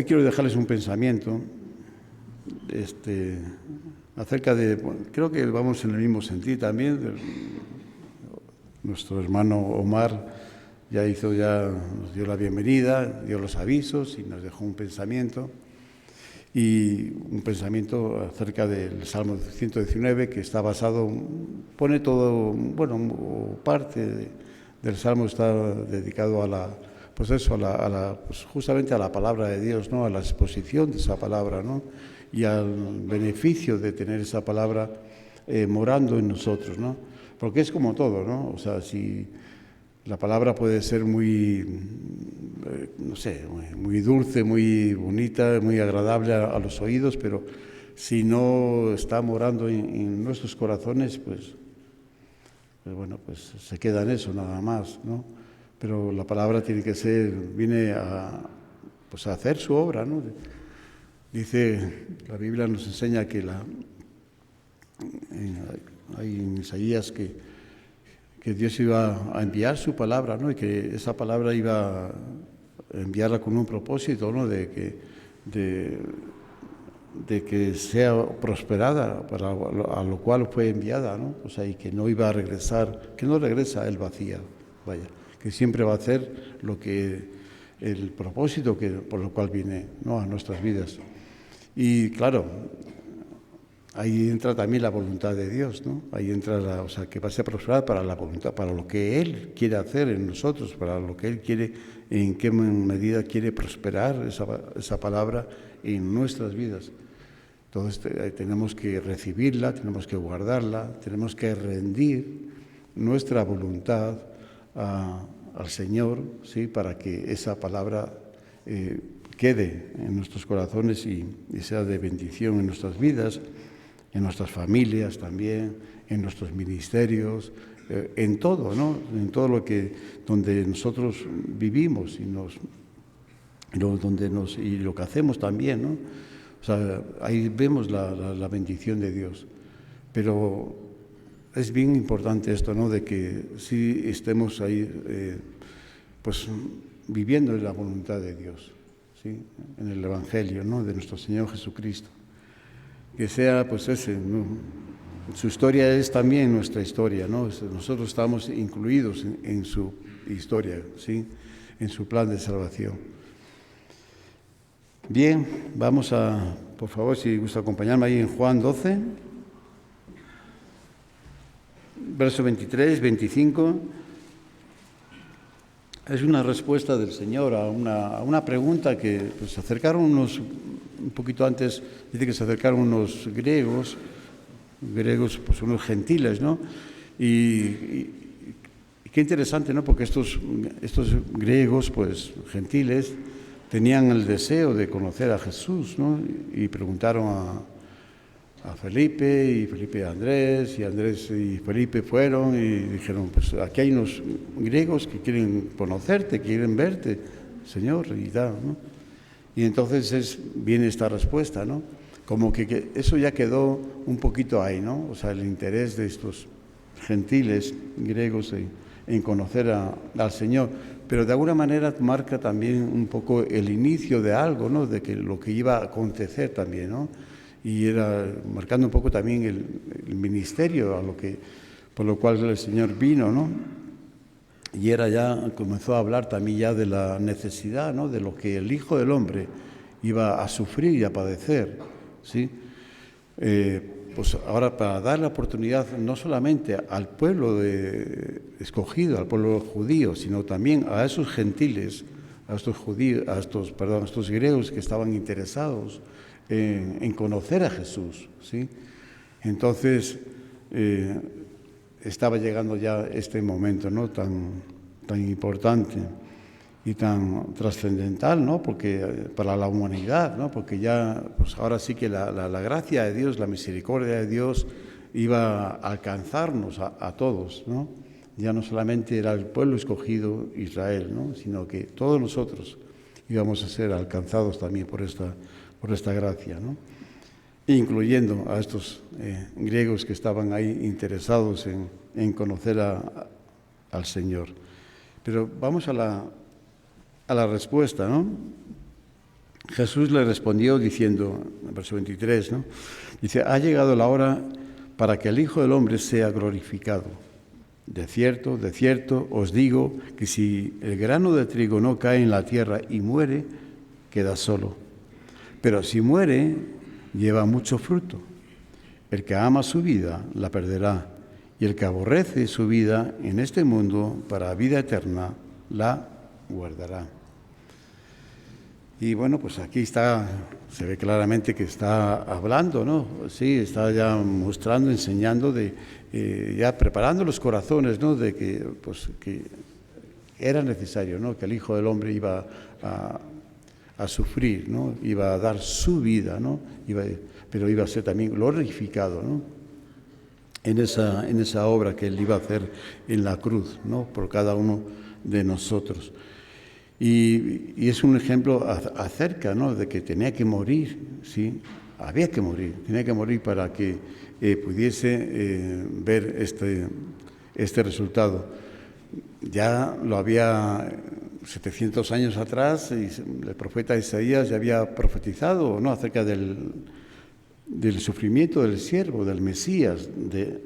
quiero dejarles un pensamiento acerca de, bueno, creo que vamos en el mismo sentido también. Nuestro hermano Omar nos dio la bienvenida, dio los avisos y nos dejó un pensamiento. Y un pensamiento acerca del Salmo 119, que está basado, pone todo, bueno, parte del Salmo está dedicado a justamente a la palabra de Dios, ¿no? A la exposición de esa palabra, ¿no? Y al beneficio de tener esa palabra morando en nosotros, ¿no? Porque es como todo, ¿no? O sea, si la palabra puede ser muy, no sé, muy dulce, muy bonita, muy agradable a los oídos, pero si no está morando en nuestros corazones, pues bueno, pues se queda en eso nada más, ¿no? Pero la palabra viene a hacer su obra, ¿no? Dice, la Biblia nos enseña que hay en Isaías que Dios iba a enviar su palabra, ¿no? Y que esa palabra iba a enviarla con un propósito, ¿no? De que sea prosperada a lo cual fue enviada, ¿no? O sea, y que no iba a regresar, que no regresa él vacía, vaya, que siempre va a hacer el propósito por lo cual viene, ¿no? A nuestras vidas. Y claro, ahí entra también la voluntad de Dios, ¿no? Ahí entra, que va a ser prosperada para la voluntad, para lo que Él quiere hacer en nosotros, para lo que Él quiere, en qué medida quiere prosperar esa palabra en nuestras vidas. Entonces tenemos que recibirla, tenemos que guardarla, tenemos que rendir nuestra voluntad al Señor, ¿sí? Para que esa palabra quede en nuestros corazones y sea de bendición en nuestras vidas, en nuestras familias también, en nuestros ministerios, en todo, ¿no? En todo donde nosotros vivimos y lo que hacemos también, ¿no? O sea, ahí vemos la bendición de Dios. Pero es bien importante esto, ¿no? De que sí estemos ahí, viviendo en la voluntad de Dios, ¿sí? En el Evangelio, ¿no? De nuestro Señor Jesucristo. Que sea, ¿no? Su historia es también nuestra historia, ¿no? Nosotros estamos incluidos en su historia, ¿sí? En su plan de salvación. Bien, vamos por favor, si gusta acompañarme ahí en Juan 12, verso 23, 25. Es una respuesta del Señor a una pregunta que se acercaron un poquito antes, dice que se acercaron unos griegos, pues unos gentiles, ¿no? Y qué interesante, ¿no? Porque estos griegos, pues gentiles, tenían el deseo de conocer a Jesús, ¿no? Y preguntaron a Felipe, y Felipe a Andrés, y Andrés y Felipe fueron y dijeron, pues aquí hay unos griegos que quieren conocerte, quieren verte, Señor, y tal, ¿no? Y entonces viene esta respuesta, ¿no? Como que eso ya quedó un poquito ahí, ¿no? O sea, el interés de estos gentiles griegos en conocer al Señor, pero de alguna manera marca también un poco el inicio de algo, ¿no? De que lo que iba a acontecer también, ¿no? Y era marcando un poco también el ministerio por lo cual el Señor vino, ¿no? Y comenzó a hablar también ya de la necesidad, ¿no? De lo que el Hijo del Hombre iba a sufrir y a padecer, ¿sí? Pues ahora para dar la oportunidad no solamente al pueblo escogido, al pueblo judío, sino también a esos gentiles, a estos griegos que estaban interesados en conocer a Jesús, ¿sí? Entonces estaba llegando ya este momento, ¿no? tan importante y tan trascendental, ¿no? Porque para la humanidad, ¿no? Porque ya, pues ahora sí que la gracia de Dios, la misericordia de Dios iba a alcanzarnos a todos, ¿no? Ya no solamente era el pueblo escogido Israel, ¿no? Sino que todos nosotros íbamos a ser alcanzados también por esta gracia, ¿no? Incluyendo a estos griegos que estaban ahí interesados en conocer al Señor. Pero vamos a la respuesta, ¿no? Jesús le respondió diciendo, en verso 23, ¿no? Dice, ha llegado la hora para que el Hijo del Hombre sea glorificado. De cierto, os digo que si el grano de trigo no cae en la tierra y muere, queda solo. Pero si muere, lleva mucho fruto. El que ama su vida, la perderá. Y el que aborrece su vida en este mundo para vida eterna, la guardará. Y bueno, pues aquí se ve claramente que está hablando, ¿no? Sí, está ya mostrando, enseñando, ya preparando los corazones, ¿no? De que era necesario, ¿no? Que el Hijo del Hombre iba a sufrir, ¿no? Iba a dar su vida, ¿no? Pero iba a ser también glorificado, ¿no? En esa obra que Él iba a hacer en la cruz, ¿no? Por cada uno de nosotros. Y es un ejemplo acerca, ¿no? De que tenía que morir, ¿sí? Había que morir, tenía que morir para que pudiese ver este resultado. Ya lo había 700 años atrás, y el profeta Isaías ya había profetizado, ¿no? Acerca del sufrimiento del siervo, del Mesías, de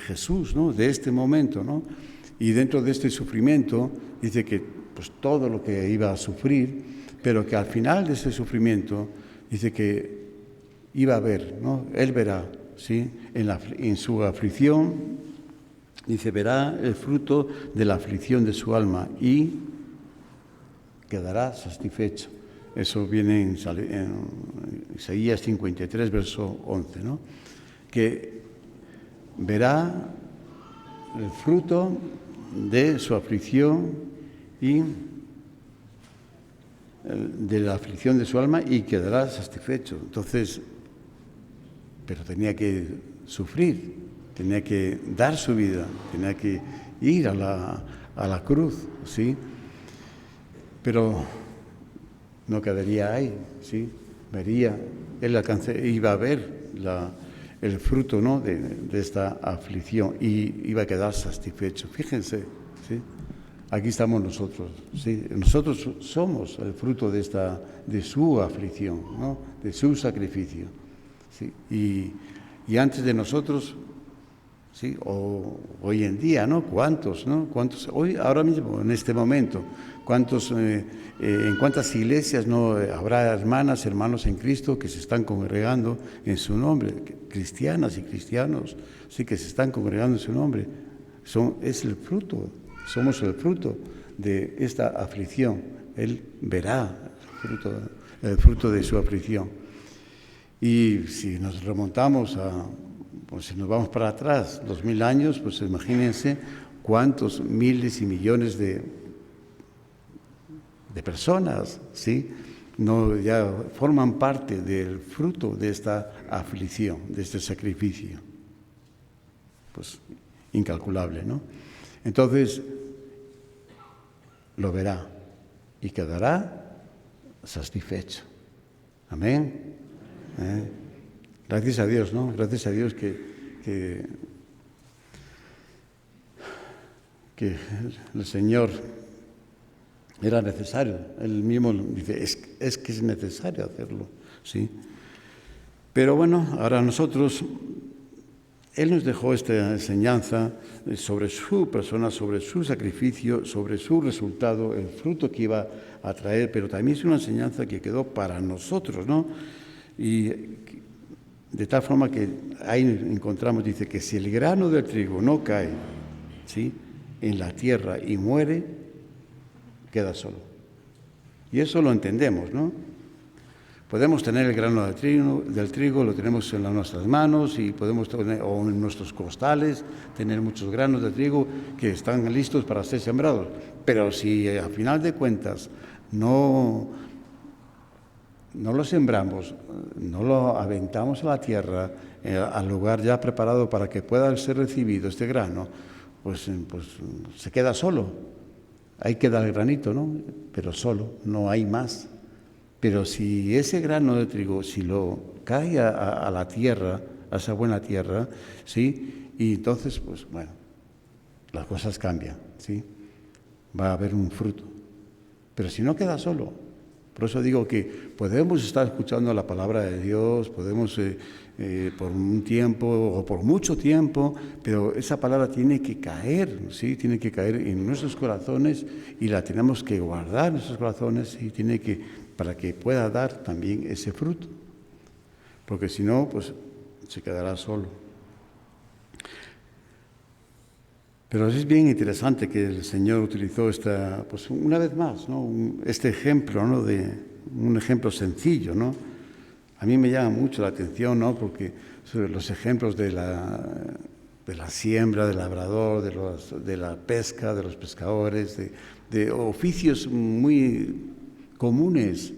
Jesús, ¿no? De este momento, ¿no? Y dentro de este sufrimiento dice que pues todo lo que iba a sufrir, pero que al final de ese sufrimiento dice que iba a ver, ¿no? Él verá, ¿sí? En su aflicción, dice, verá el fruto de la aflicción de su alma y quedará satisfecho. Eso viene en Isaías 53, verso 11, ¿no? Que verá el fruto de su aflicción y de la aflicción de su alma y quedará satisfecho. Entonces, pero tenía que sufrir, tenía que dar su vida, tenía que ir a la cruz, ¿sí? Pero no quedaría ahí, ¿sí? Vería, él iba a ver el fruto, ¿no? de esta aflicción y iba a quedar satisfecho. Fíjense, ¿sí? Aquí estamos nosotros, ¿sí? Nosotros somos el fruto de su aflicción, ¿no? De su sacrificio, ¿sí? Y antes de nosotros, ¿sí? O hoy en día, ¿no? ¿Cuántos, no? ¿Cuántos hoy, ahora mismo, en este momento? ¿Cuántos, en cuántas iglesias no habrá hermanos en Cristo que se están congregando en su nombre? Cristianas y cristianos, sí, que se están congregando en su nombre. Es el fruto. Somos el fruto de esta aflicción. Él verá el fruto de su aflicción. Y si nos remontamos pues si nos vamos para atrás, 2000 años, pues imagínense cuántos miles y millones de personas, ¿sí? Ya forman parte del fruto de esta aflicción, de este sacrificio. Pues incalculable, ¿no? Entonces, lo verá y quedará satisfecho. Amén. Gracias a Dios, ¿no? Gracias a Dios que el Señor era necesario. Él mismo dice, es que es necesario hacerlo, ¿sí? Pero bueno, ahora nosotros... Él nos dejó esta enseñanza sobre su persona, sobre su sacrificio, sobre su resultado, el fruto que iba a traer, pero también es una enseñanza que quedó para nosotros, ¿no? Y de tal forma que ahí encontramos, dice que si el grano del trigo no cae, ¿sí?, en la tierra y muere, queda solo. Y eso lo entendemos, ¿no? Podemos tener el grano del trigo, lo tenemos en nuestras manos y podemos tener, o en nuestros costales, tener muchos granos de trigo que están listos para ser sembrados. Pero si a final de cuentas no lo sembramos, no lo aventamos a la tierra, al lugar ya preparado para que pueda ser recibido este grano, pues se queda solo. Ahí queda el granito, ¿no? Pero solo, no hay más. Pero si ese grano de trigo, si lo cae a la tierra, a esa buena tierra, ¿sí? Y entonces, pues bueno, las cosas cambian, ¿sí? Va a haber un fruto. Pero si no queda solo, Por eso digo que podemos estar escuchando la palabra de Dios, podemos por un tiempo o por mucho tiempo, pero esa palabra tiene que caer, ¿sí? Tiene que caer en nuestros corazones y la tenemos que guardar en nuestros corazones y para que pueda dar también ese fruto. Porque si no, pues se quedará solo. Pero es bien interesante que el Señor utilizó pues una vez más, ¿no? Este ejemplo, ¿no? Un ejemplo sencillo, ¿no? A mí me llama mucho la atención, ¿no? Porque los ejemplos de la siembra, del labrador, de la pesca, de los pescadores, de oficios muy comunes,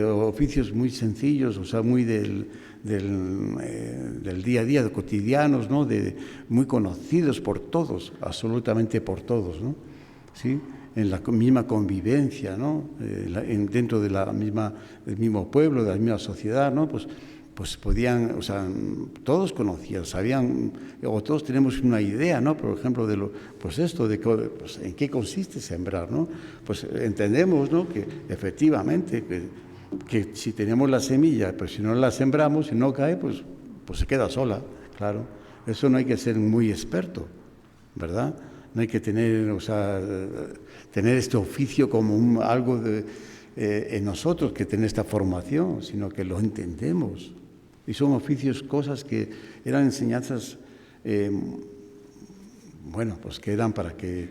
oficios muy sencillos, o sea, muy del día a día, de cotidianos, ¿no? Muy conocidos por todos, absolutamente por todos, ¿no? ¿Sí? En la misma convivencia, ¿no? Dentro del mismo pueblo, de la misma sociedad, ¿no? Pues podían, o sea, todos conocían, sabían, o todos tenemos una idea, ¿no? Por ejemplo, pues en qué consiste sembrar, ¿no? Pues entendemos, ¿no? Que efectivamente, que si tenemos la semilla, pues si no la sembramos, si no cae, pues se queda sola, claro. Eso no hay que ser muy experto, ¿verdad? No hay que tener, o sea, tener este oficio como algo en nosotros, que tener esta formación, sino que lo entendemos. Y son oficios, cosas que eran enseñanzas, pues que eran para que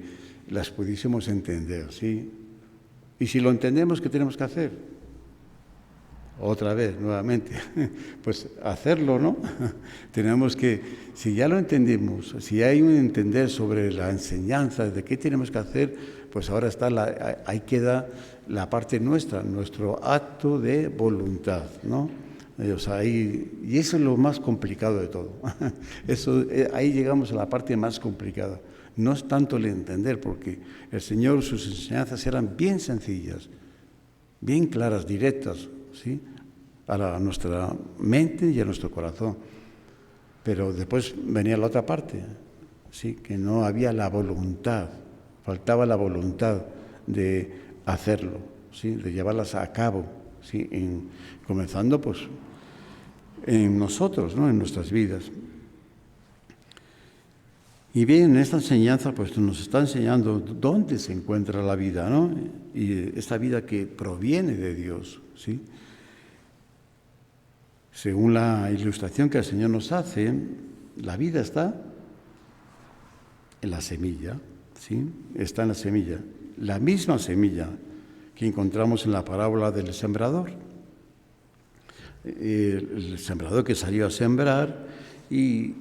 las pudiésemos entender, ¿sí? Y si lo entendemos, ¿qué tenemos que hacer? Otra vez, nuevamente, pues hacerlo, ¿no? Tenemos que, si ya lo entendimos, si hay un entender sobre la enseñanza de qué tenemos que hacer, pues ahora ahí queda la parte nuestra, nuestro acto de voluntad, ¿no? O sea, y eso es lo más complicado de todo. Ahí llegamos a la parte más complicada. No es tanto el entender, porque el Señor, sus enseñanzas eran bien sencillas, bien claras, directas, ¿sí? Para nuestra mente y a nuestro corazón. Pero después venía la otra parte, ¿sí? Que no había la voluntad, faltaba la voluntad de hacerlo, ¿sí? De llevarlas a cabo, ¿sí? Comenzando pues en nosotros, ¿no? En nuestras vidas. Y bien, en esta enseñanza pues nos está enseñando dónde se encuentra la vida, ¿no? Y esta vida que proviene de Dios, ¿sí? Según la ilustración que el Señor nos hace, la vida está en la semilla, ¿sí? Está en la semilla, la misma semilla que encontramos en la parábola del sembrador. El sembrador que salió a sembrar y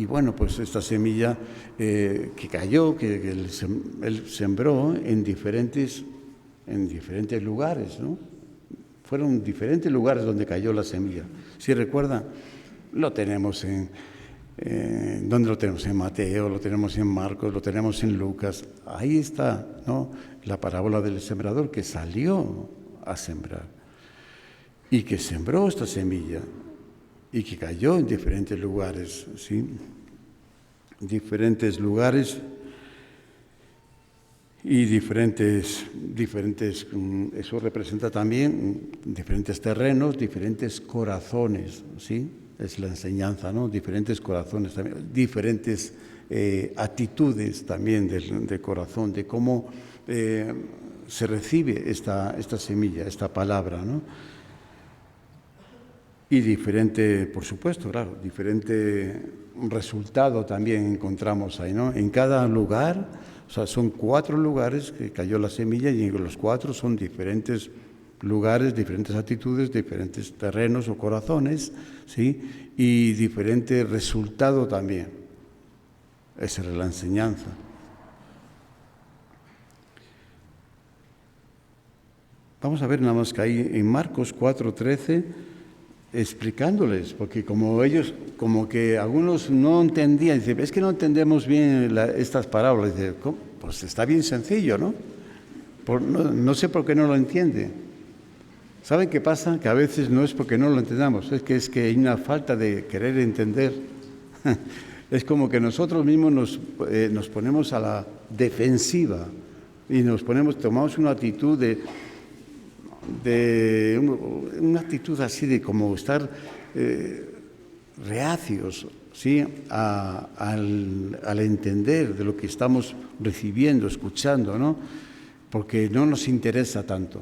bueno, pues esta semilla que cayó, que él sembró en diferentes lugares, ¿no? Fueron diferentes lugares donde cayó la semilla. Si recuerdan, lo tenemos ¿dónde lo tenemos? En Mateo, lo tenemos en Marcos, lo tenemos en Lucas. Ahí está, ¿no? La parábola del sembrador que salió a sembrar y que sembró esta semilla y que cayó en diferentes lugares, ¿sí? Diferentes lugares y diferentes, eso representa también diferentes terrenos, diferentes corazones, ¿sí? Es la enseñanza, ¿no? Diferentes corazones también, diferentes actitudes también del corazón, de cómo se recibe esta semilla, esta palabra, ¿no? Y diferente, por supuesto, claro, diferente resultado también encontramos ahí, ¿no? En cada lugar, o sea, son 4 lugares que cayó la semilla y en los 4 son diferentes lugares, diferentes actitudes, diferentes terrenos o corazones, ¿sí? Y diferente resultado también. Esa era la enseñanza. Vamos a ver nada más que ahí en Marcos 4:13, explicándoles, porque como que algunos no entendían, dicen, es que no entendemos bien estas parábolas. Dice, ¿cómo? Pues está bien sencillo, ¿no? No sé por qué no lo entiende. ¿Saben qué pasa? Que a veces no es porque no lo entendamos, es que hay una falta de querer entender. Es como que nosotros mismos nos ponemos a la defensiva y tomamos una actitud de de una actitud así de como estar reacios, ¿sí? al entender de lo que estamos recibiendo, escuchando, ¿no? Porque no nos interesa tanto.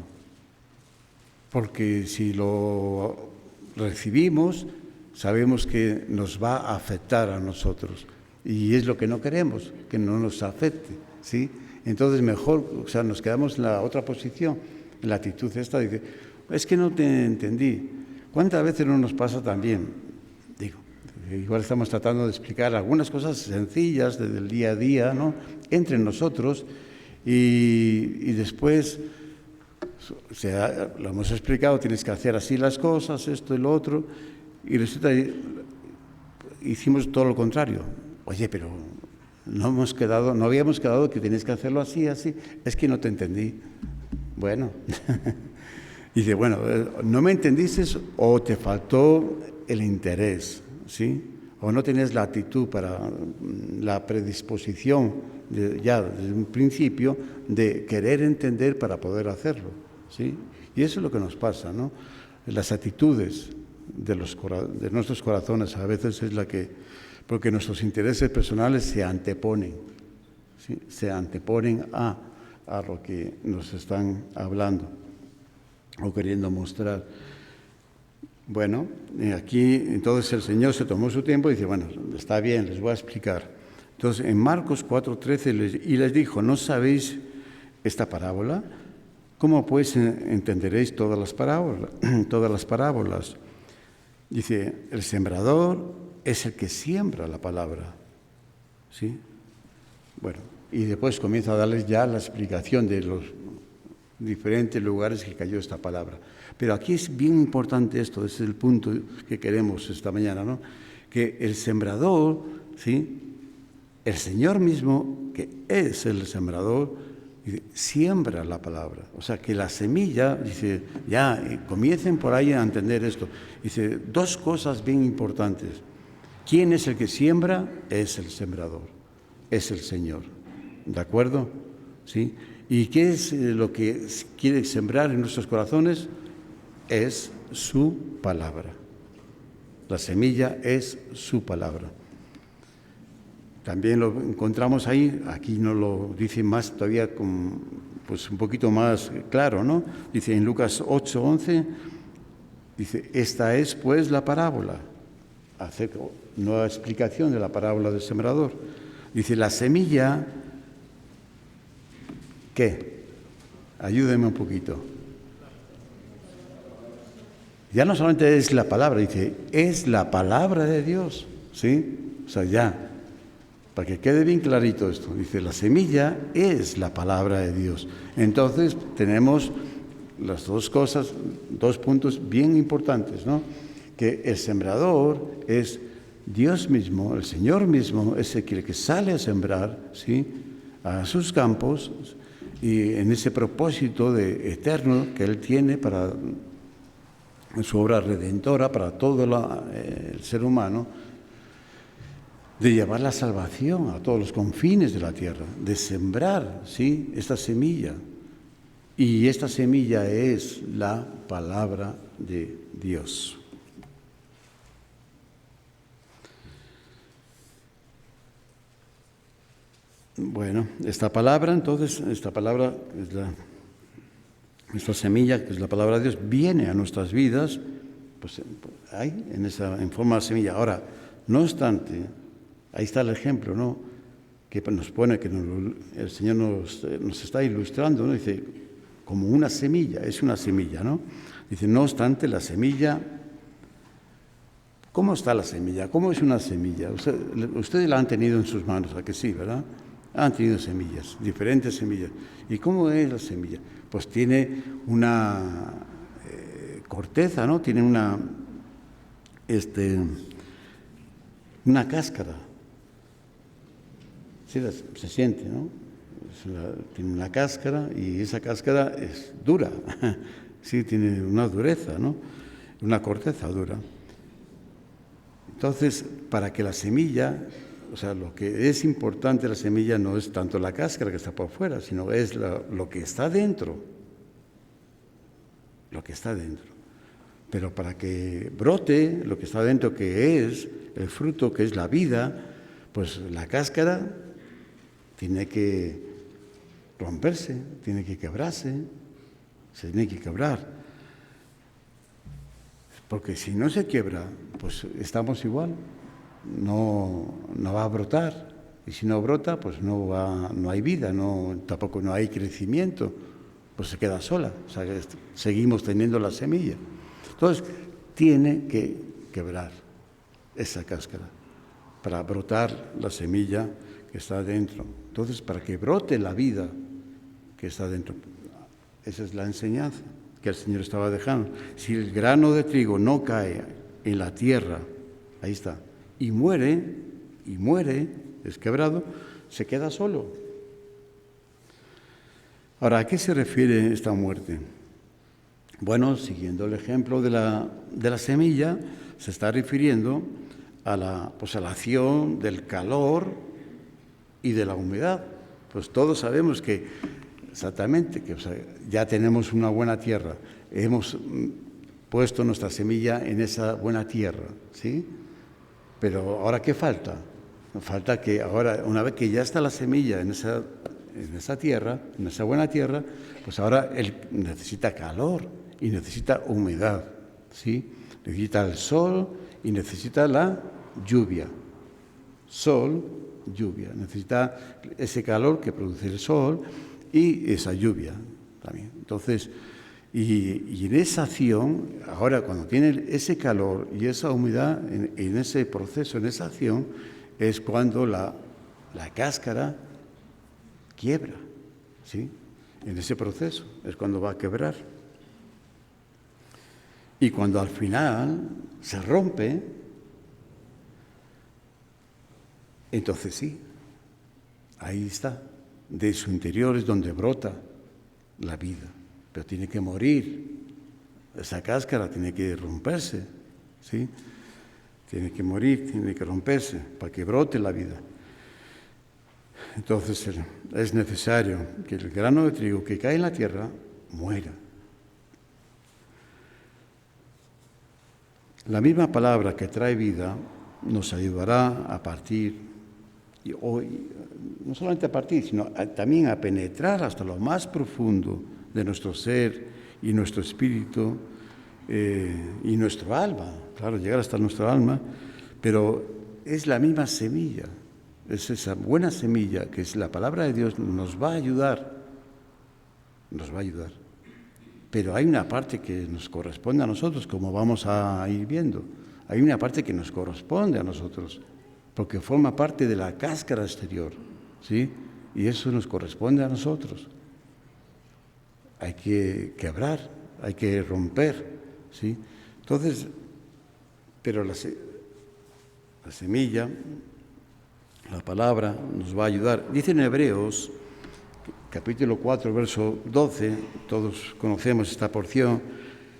Porque si lo recibimos, sabemos que nos va a afectar a nosotros. Y es lo que no queremos, que no nos afecte, ¿sí? Entonces mejor, o sea, nos quedamos en la otra posición, en la actitud esta de que, es que no te entendí. ¿Cuántas veces no nos pasa también? Digo, igual estamos tratando de explicar algunas cosas sencillas del día a día, ¿no? Entre nosotros y después, o sea, lo hemos explicado, tienes que hacer así las cosas, esto y lo otro, y resulta que hicimos todo lo contrario. Oye, pero no habíamos quedado que tienes que hacerlo así, así. Es que no te entendí. Bueno, dice, bueno, no me entendiste o te faltó el interés, ¿sí? O no tenías la actitud para la predisposición ya desde un principio de querer entender para poder hacerlo, ¿sí? Y eso es lo que nos pasa, ¿no? Las actitudes de nuestros corazones a veces es la que, porque nuestros intereses personales se anteponen, ¿sí? Se anteponen a lo que nos están hablando o queriendo mostrar. Bueno, aquí entonces el Señor se tomó su tiempo y dice, bueno, está bien, les voy a explicar. Entonces en Marcos 4:13 y les dijo, ¿no sabéis esta parábola? ¿Cómo pues entenderéis todas las parábolas? Dice, el sembrador es el que siembra la palabra, ¿sí? Bueno, y después comienza a darles ya la explicación de los diferentes lugares que cayó esta palabra. Pero aquí es bien importante esto, ese es el punto que queremos esta mañana, ¿no? Que el sembrador, ¿sí? El Señor mismo, que es el sembrador, siembra la palabra. O sea, que la semilla, dice, ya comiencen por ahí a entender esto. Dice, dos cosas bien importantes. ¿Quién es el que siembra? Es el sembrador, es el Señor. ¿De acuerdo? ¿Sí? ¿Y qué es lo que quiere sembrar en nuestros corazones? Es su palabra. La semilla es su palabra. También lo encontramos ahí, aquí nos lo dice más todavía, pues un poquito más claro, ¿no? Dice en Lucas 8:11, dice, esta es pues la parábola. Hace nueva explicación de la parábola del sembrador. Dice, la semilla, ¿qué? Ayúdenme un poquito. Ya no solamente es la palabra, dice, es la palabra de Dios, ¿sí? O sea, ya, para que quede bien clarito esto, dice, la semilla es la palabra de Dios. Entonces, tenemos las dos cosas, dos puntos bien importantes, ¿no? Que el sembrador es Dios mismo, el Señor mismo, es el que sale a sembrar, ¿sí? A sus campos y en ese propósito eterno que Él tiene para su obra redentora, para todo el ser humano, de llevar la salvación a todos los confines de la tierra, de sembrar, ¿sí? Esta semilla. Y esta semilla es la palabra de Dios. Bueno, esta palabra, entonces, esta palabra es nuestra semilla, que es la palabra de Dios, viene a nuestras vidas, pues hay en forma de semilla. Ahora, no obstante, ahí está el ejemplo, ¿no? Que nos pone, que el Señor nos está ilustrando, ¿no? Dice, como una semilla, es una semilla, ¿no? Dice, no obstante, la semilla, ¿cómo está la semilla? ¿Cómo es una semilla? Ustedes la han tenido en sus manos, ¿a que sí, verdad? Han tenido semillas, diferentes semillas. ¿Y cómo es la semilla? Pues tiene una corteza, ¿no? Tiene una cáscara. Sí, se siente, ¿no? Tiene una cáscara y esa cáscara es dura. Sí, tiene una dureza, ¿no? Una corteza dura. Entonces, para que la semilla, o sea, lo que es importante de la semilla no es tanto la cáscara que está por fuera, sino es lo que está dentro. lo que está dentro. Pero para que brote lo que está dentro, que es el fruto, que es la vida, pues la cáscara tiene que romperse, tiene que quebrarse, se tiene que quebrar. Porque si no se quiebra, pues estamos igual, no va a brotar. Y si no brota, pues no hay vida, tampoco no hay crecimiento, pues se queda sola. O sea, seguimos teniendo la semilla. Entonces, tiene que quebrar esa cáscara para brotar la semilla que está dentro. Entonces, para que brote la vida que está dentro, esa es la enseñanza que el Señor estaba dejando. Si el grano de trigo no cae en la tierra, ahí está, y muere, es quebrado, se queda solo. Ahora, ¿a qué se refiere esta muerte? Bueno, siguiendo el ejemplo de la semilla, se está refiriendo a la acción del calor y de la humedad. Pues todos sabemos que exactamente, que ya tenemos una buena tierra, hemos puesto nuestra semilla en esa buena tierra, ¿sí? Pero ahora, ¿qué falta? Falta que ahora, una vez que ya está la semilla en esa tierra, en esa buena tierra, pues ahora él necesita calor y necesita humedad, ¿sí? Necesita el sol y necesita la lluvia. Sol, lluvia. Necesita ese calor que produce el sol y esa lluvia también. Entonces, y en esa acción, ahora cuando tiene ese calor y esa humedad, en ese proceso, en esa acción, es cuando la cáscara quiebra, ¿sí? En ese proceso es cuando va a quebrar. Y cuando al final se rompe, entonces sí, ahí está, de su interior es donde brota la vida, pero tiene que morir, esa cáscara tiene que romperse, ¿sí? Tiene que morir, tiene que romperse para que brote la vida. Entonces es necesario que el grano de trigo que cae en la tierra muera. La misma palabra que trae vida nos ayudará a partir, no solamente a partir, sino también a penetrar hasta lo más profundo de nuestro ser y nuestro espíritu y nuestro alma, claro, llegar hasta nuestra alma, pero es la misma semilla, es esa buena semilla que es la palabra de Dios, nos va a ayudar, pero hay una parte que nos corresponde a nosotros, como vamos a ir viendo, hay una parte que nos corresponde a nosotros, porque forma parte de la cáscara exterior, ¿sí? Y eso nos corresponde a nosotros. Hay que quebrar, hay que romper, ¿sí? Entonces, pero la semilla, la palabra, nos va a ayudar. Dice en Hebreos, capítulo 4, verso 12, todos conocemos esta porción,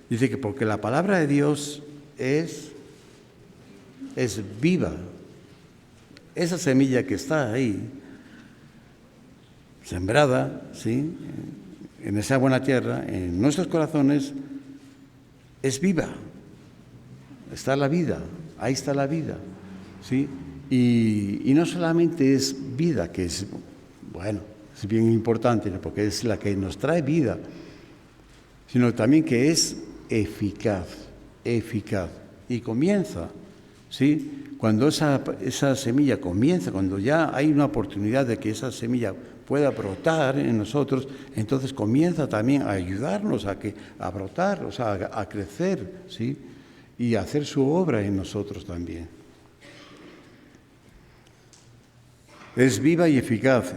dice que porque la palabra de Dios es viva. Esa semilla que está ahí, sembrada, ¿sí?, en esa buena tierra, en nuestros corazones, es viva. Está la vida, ahí está la vida, ¿sí? Y no solamente es vida, que es, bueno, es bien importante, ¿no?, porque es la que nos trae vida, sino también que es eficaz, y comienza, ¿sí? Cuando esa semilla comienza, cuando ya hay una oportunidad de que esa semilla pueda brotar en nosotros, entonces comienza también a ayudarnos a brotar, o sea, a crecer, ¿sí? Y a hacer su obra en nosotros también. Es viva y eficaz.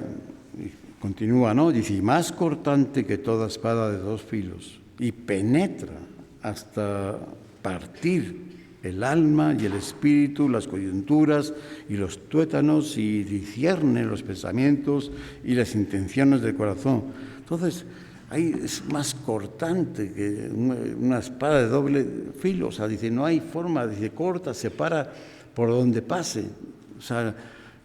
Continúa, ¿no? Dice, más cortante que toda espada de dos filos, y penetra hasta partir el alma y el espíritu, las coyunturas y los tuétanos, y discierne los pensamientos y las intenciones del corazón. Entonces, ahí es más cortante que una espada de doble filo. O sea, dice, no hay forma, dice, corta, separa por donde pase. O sea,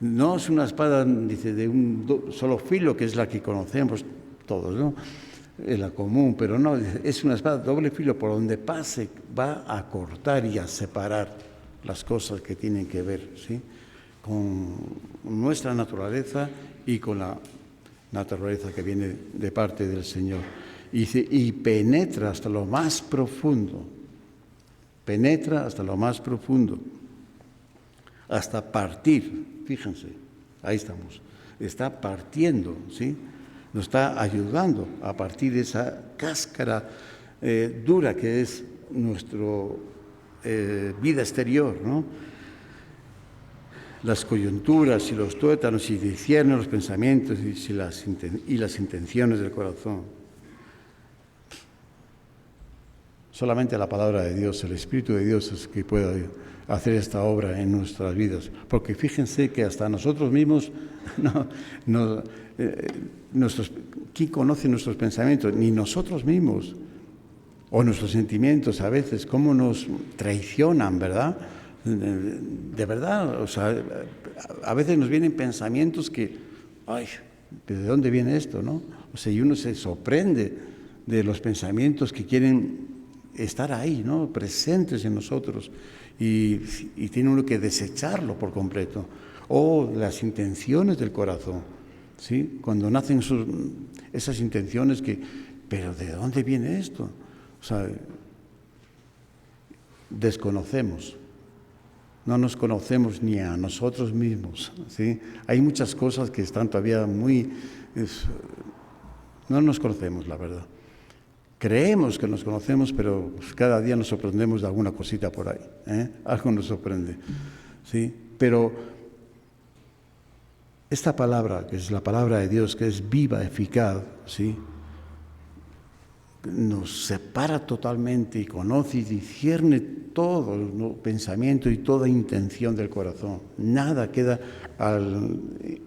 no es una espada, dice, de un solo filo, que es la que conocemos todos, ¿no? la común, pero no, es una espada de doble filo, por donde pase va a cortar y a separar las cosas que tienen que ver, ¿sí?, con nuestra naturaleza y con la naturaleza que viene de parte del Señor. Y penetra hasta lo más profundo, hasta partir, fíjense, ahí estamos, está partiendo, ¿sí?, nos está ayudando a partir de esa cáscara dura que es nuestra vida exterior, ¿no? Las coyunturas y los tuétanos y discierne los pensamientos y las intenciones del corazón. Solamente la palabra de Dios, el Espíritu de Dios es que puede hacer esta obra en nuestras vidas. Porque fíjense que hasta nosotros mismos, ¿quién conoce nuestros pensamientos? Ni nosotros mismos. O nuestros sentimientos a veces, cómo nos traicionan, ¿verdad? De verdad, o sea, a veces nos vienen pensamientos que, ay, ¿de dónde viene esto, no? O sea, y uno se sorprende de los pensamientos que quieren estar ahí, ¿no?, presentes en nosotros, y tiene uno que desecharlo por completo. O las intenciones del corazón, ¿sí? Cuando nacen esas intenciones que, ¿pero de dónde viene esto? O sea, desconocemos. No nos conocemos ni a nosotros mismos, ¿sí? Hay muchas cosas que están todavía no nos conocemos, la verdad. Creemos que nos conocemos, pero cada día nos sorprendemos de alguna cosita por ahí, ¿eh? Algo nos sorprende, ¿sí? Pero esta palabra, que es la palabra de Dios, que es viva, eficaz, ¿sí?, nos separa totalmente y conoce y discierne todo el pensamiento y toda intención del corazón. Nada queda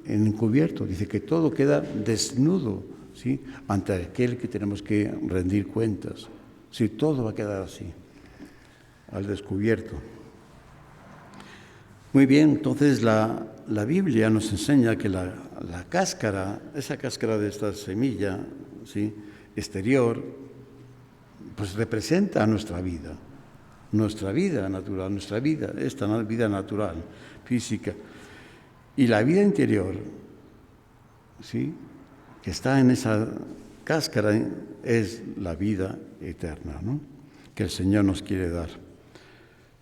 encubierto, dice que todo queda desnudo, ¿sí?, ante aquel que tenemos que rendir cuentas. Sí, todo va a quedar así, al descubierto. Muy bien, entonces la Biblia nos enseña que la cáscara, esa cáscara de esta semilla, ¿sí?, exterior, pues representa nuestra vida natural, esta vida natural, física. Y la vida interior, ¿sí?, que está en esa cáscara, es la vida eterna, ¿no?, que el Señor nos quiere dar.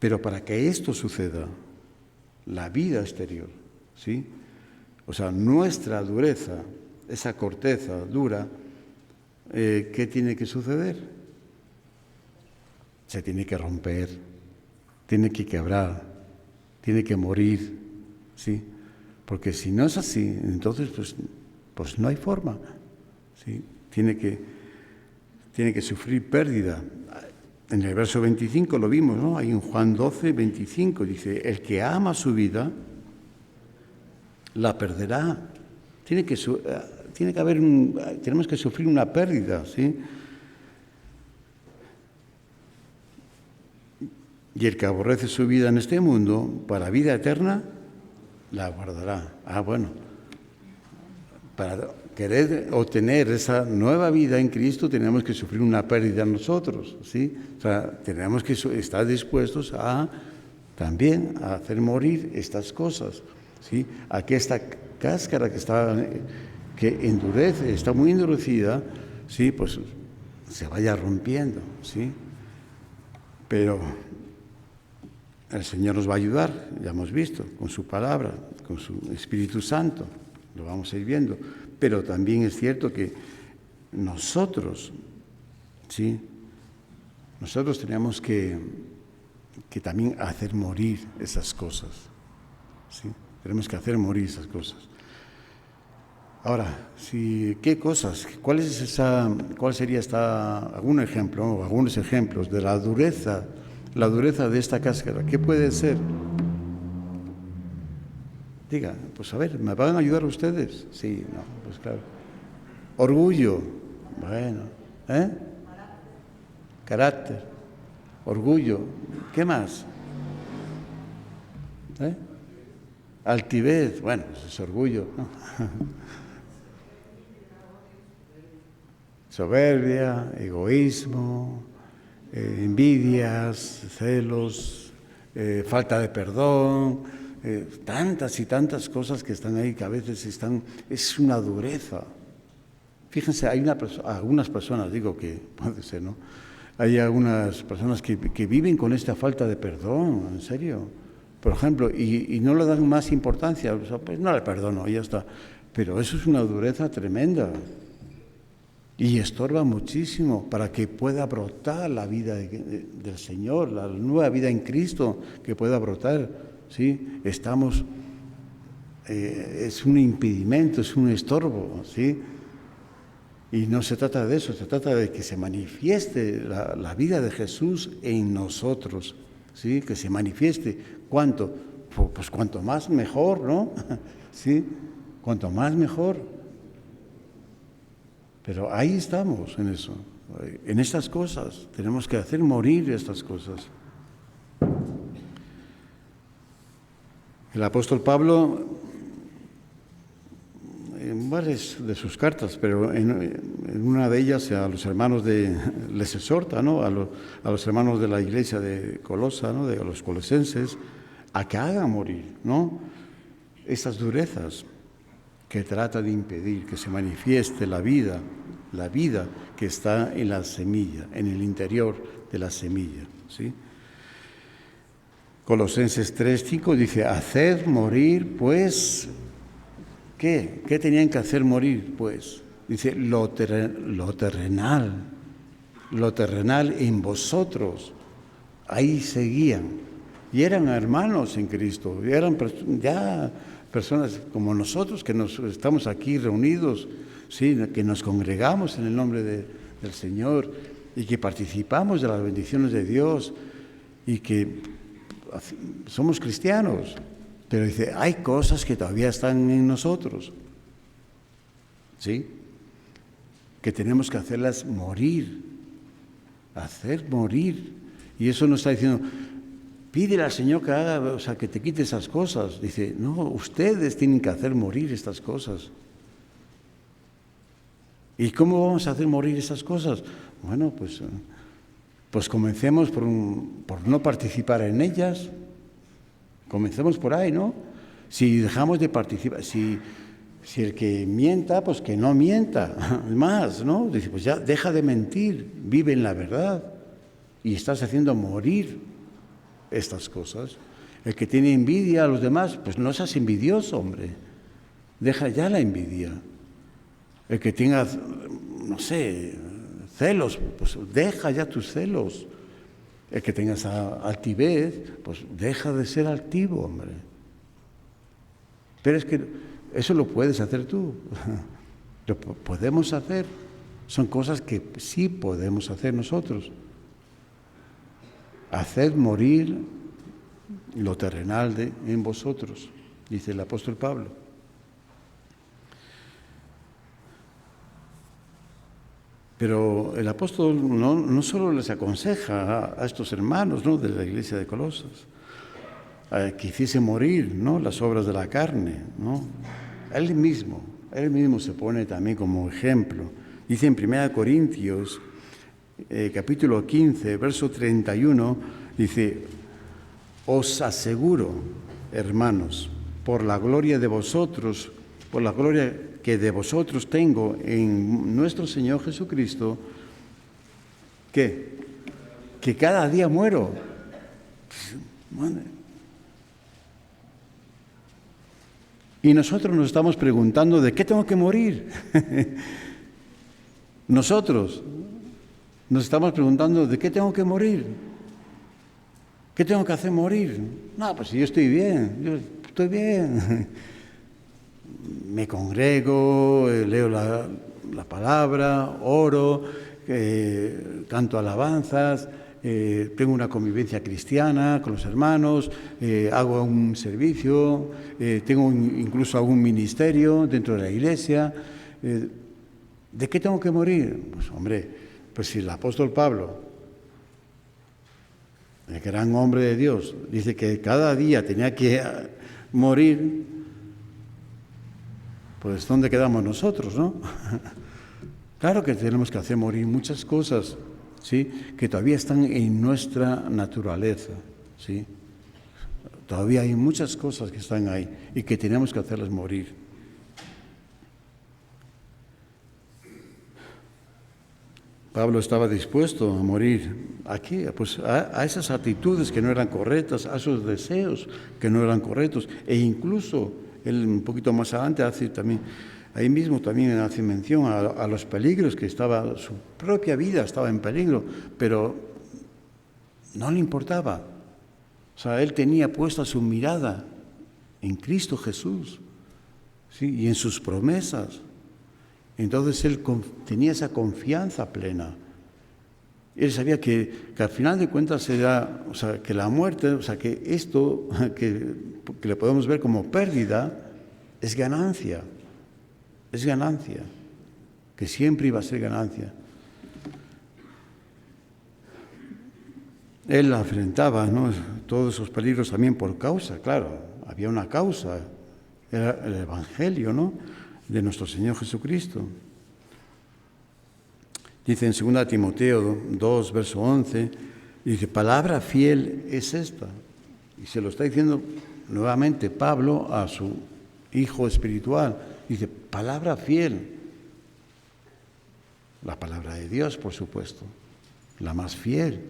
Pero para que esto suceda, la vida exterior, ¿sí?, o sea, nuestra dureza, esa corteza dura, ¿qué tiene que suceder? Se tiene que romper, tiene que quebrar, tiene que morir, ¿sí? Porque si no es así, entonces pues no hay forma, ¿sí? Tiene que sufrir pérdida. En el verso 25 lo vimos, ¿no? Ahí en Juan 12, 25 dice, el que ama su vida, la perderá. Tenemos que sufrir una pérdida, ¿sí? Y el que aborrece su vida en este mundo, para vida eterna, la guardará. Bueno, para querer obtener esa nueva vida en Cristo tenemos que sufrir una pérdida nosotros, ¿sí? O sea, tenemos que estar dispuestos también a hacer morir estas cosas, ¿sí? A que esta cáscara que endurece, está muy endurecida, ¿sí?, pues se vaya rompiendo, ¿sí? Pero el Señor nos va a ayudar, ya hemos visto, con su palabra, con su Espíritu Santo, lo vamos a ir viendo. Pero también es cierto que nosotros, ¿sí?, nosotros tenemos que también hacer morir esas cosas, ¿sí? Tenemos que hacer morir esas cosas. Ahora, ¿qué cosas? ¿Cuál sería algún ejemplo, o algunos ejemplos de la dureza de esta cáscara? ¿Qué puede ser? Diga, pues a ver, ¿me van a ayudar ustedes? Sí, no, pues claro. Orgullo, bueno, carácter, orgullo, ¿qué más? Altivez, bueno, eso es orgullo, ¿no? soberbia, egoísmo, envidias, celos, falta de perdón, tantas y tantas cosas que están ahí que a veces es una dureza. Fíjense, hay algunas personas, digo que puede ser, ¿no? Hay algunas personas que viven con esta falta de perdón, en serio. Por ejemplo, y no le dan más importancia, o sea, pues no le perdono, y ya está. Pero eso es una dureza tremenda. Y estorba muchísimo para que pueda brotar la vida del Señor, la nueva vida en Cristo que pueda brotar. ¿Sí? Es un impedimento, es un estorbo, ¿sí? Y no se trata de eso, se trata de que se manifieste la vida de Jesús en nosotros, ¿sí? Que se manifieste. ¿Cuánto? Pues cuanto más mejor, ¿no? ¿Sí? Cuanto más mejor. Pero ahí estamos en eso, en estas cosas. Tenemos que hacer morir estas cosas. El apóstol Pablo, en varias de sus cartas, pero en una de ellas a los hermanos les exhorta, ¿no? A los hermanos de la iglesia de Colosa, ¿no? De los colosenses, a que hagan morir, ¿no? Estas durezas que trata de impedir que se manifieste la vida que está en la semilla, en el interior de la semilla, ¿sí? Colosenses 3:5 dice, haced morir, pues, ¿qué? ¿Qué tenían que hacer morir? Pues, dice, lo terrenal en vosotros. Ahí seguían. Y eran hermanos en Cristo, y eran ya personas como nosotros que estamos aquí reunidos, ¿sí? Que nos congregamos en el nombre del Señor y que participamos de las bendiciones de Dios y que somos cristianos, pero dice, hay cosas que todavía están en nosotros, ¿sí? Que tenemos que hacerlas morir, hacer morir. Y eso nos está diciendo, pídele al Señor que haga, o sea, que te quite esas cosas. Dice, no, ustedes tienen que hacer morir estas cosas. ¿Y cómo vamos a hacer morir esas cosas? Bueno, pues comencemos por no participar en ellas. Comencemos por ahí, ¿no? Si dejamos de participar, si el que mienta, pues que no mienta más, ¿no? Dice, pues ya deja de mentir, vive en la verdad. Y estás haciendo morir estas cosas. El que tiene envidia a los demás, pues no seas envidioso, hombre. Deja ya la envidia. El que tenga, no sé, celos, pues deja ya tus celos. El que tengas altivez, pues deja de ser altivo, hombre. Pero es que eso lo puedes hacer tú. Lo podemos hacer. Son cosas que sí podemos hacer nosotros. Haced morir lo terrenal en vosotros, dice el apóstol Pablo. Pero el apóstol no solo les aconseja a estos hermanos, ¿no? De la iglesia de Colosas, que hiciese morir, ¿no? Las obras de la carne, ¿no? Él mismo se pone también como ejemplo. Dice en 1 Corintios, capítulo 15, verso 31, dice, os aseguro, hermanos, por la gloria de vosotros, por la gloria que de vosotros tengo en nuestro Señor Jesucristo, que cada día muero. Y nosotros nos estamos preguntando, ¿de qué tengo que morir? Nosotros nos estamos preguntando, ¿de qué tengo que morir? ¿Qué tengo que hacer morir? No, pues yo estoy bien. Me congrego, leo la palabra, oro, canto alabanzas, tengo una convivencia cristiana con los hermanos, hago un servicio, tengo incluso algún ministerio dentro de la iglesia. ¿De qué tengo que morir? Pues hombre, pues si el apóstol Pablo, el gran hombre de Dios, dice que cada día tenía que morir, pues ¿dónde quedamos nosotros, no? Claro que tenemos que hacer morir muchas cosas, ¿sí?, que todavía están en nuestra naturaleza, ¿sí? Todavía hay muchas cosas que están ahí y que tenemos que hacerlas morir. Pablo estaba dispuesto a morir aquí, pues a esas actitudes que no eran correctas, a esos deseos que no eran correctos, e incluso él un poquito más adelante hace también, ahí mismo también hace mención a los peligros que estaba, su propia vida estaba en peligro, pero no le importaba. O sea, él tenía puesta su mirada en Cristo Jesús, ¿sí?, y en sus promesas. Entonces él tenía esa confianza plena. Él sabía que al final de cuentas será, o sea, que la muerte, o sea, que esto que le podemos ver como pérdida es ganancia, que siempre iba a ser ganancia. Él afrontaba, ¿no?, todos esos peligros también por causa, claro, había una causa, era el Evangelio, ¿no?, de nuestro Señor Jesucristo. Dice en 2 Timoteo 2, verso 11, dice, palabra fiel es esta. Y se lo está diciendo nuevamente Pablo a su hijo espiritual. Dice, palabra fiel. La palabra de Dios, por supuesto, la más fiel,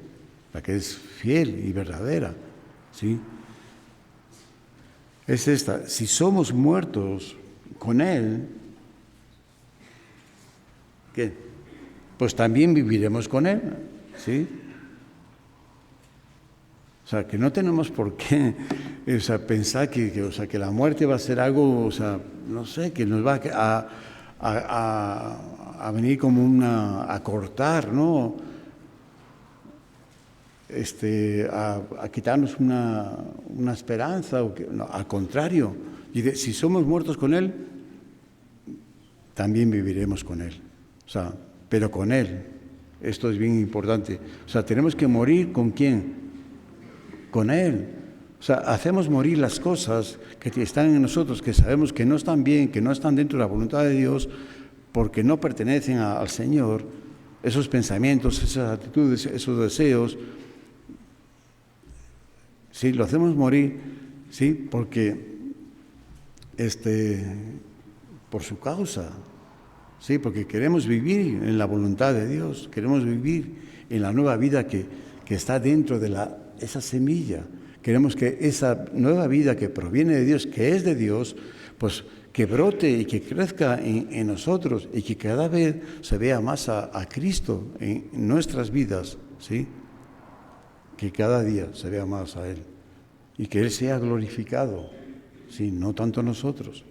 la que es fiel y verdadera, ¿sí? Es esta, si somos muertos con Él, ¿qué? Pues también viviremos con Él, ¿sí? O sea, que no tenemos por qué, o sea, pensar que la muerte va a ser algo, o sea, no sé, que nos va a venir como a cortar, ¿no? A quitarnos una esperanza, no, al contrario, y si somos muertos con Él, también viviremos con Él, o sea, pero con Él. Esto es bien importante. O sea, tenemos que morir ¿con quién? Con Él. O sea, hacemos morir las cosas que están en nosotros, que sabemos que no están bien, que no están dentro de la voluntad de Dios, porque no pertenecen al Señor. Esos pensamientos, esas actitudes, esos deseos, sí, lo hacemos morir, sí, porque por su causa, sí, porque queremos vivir en la voluntad de Dios, queremos vivir en la nueva vida que está dentro de esa semilla. Queremos que esa nueva vida que proviene de Dios, que es de Dios, pues que brote y que crezca en nosotros y que cada vez se vea más a Cristo en nuestras vidas, ¿sí? Que cada día se vea más a Él y que Él sea glorificado, ¿sí? No tanto nosotros.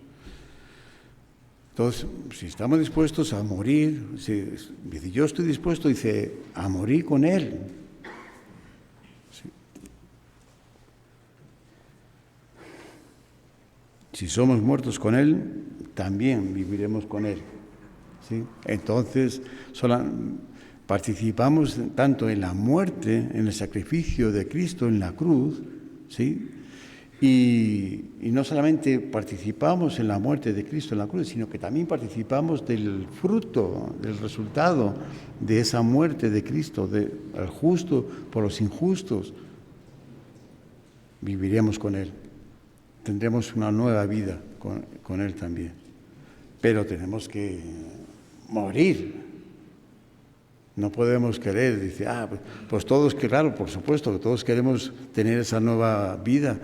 Entonces, si estamos dispuestos a morir, si yo estoy dispuesto, dice, a morir con Él. ¿Sí? Si somos muertos con Él, también viviremos con Él, ¿sí? Entonces, participamos tanto en la muerte, en el sacrificio de Cristo en la cruz, ¿sí? Y no solamente participamos en la muerte de Cristo en la cruz, sino que también participamos del fruto, del resultado de esa muerte de Cristo, del justo por los injustos. Viviremos con Él. Tendremos una nueva vida con Él también. Pero tenemos que morir. No podemos querer, dice, pues todos, claro, por supuesto, que todos queremos tener esa nueva vida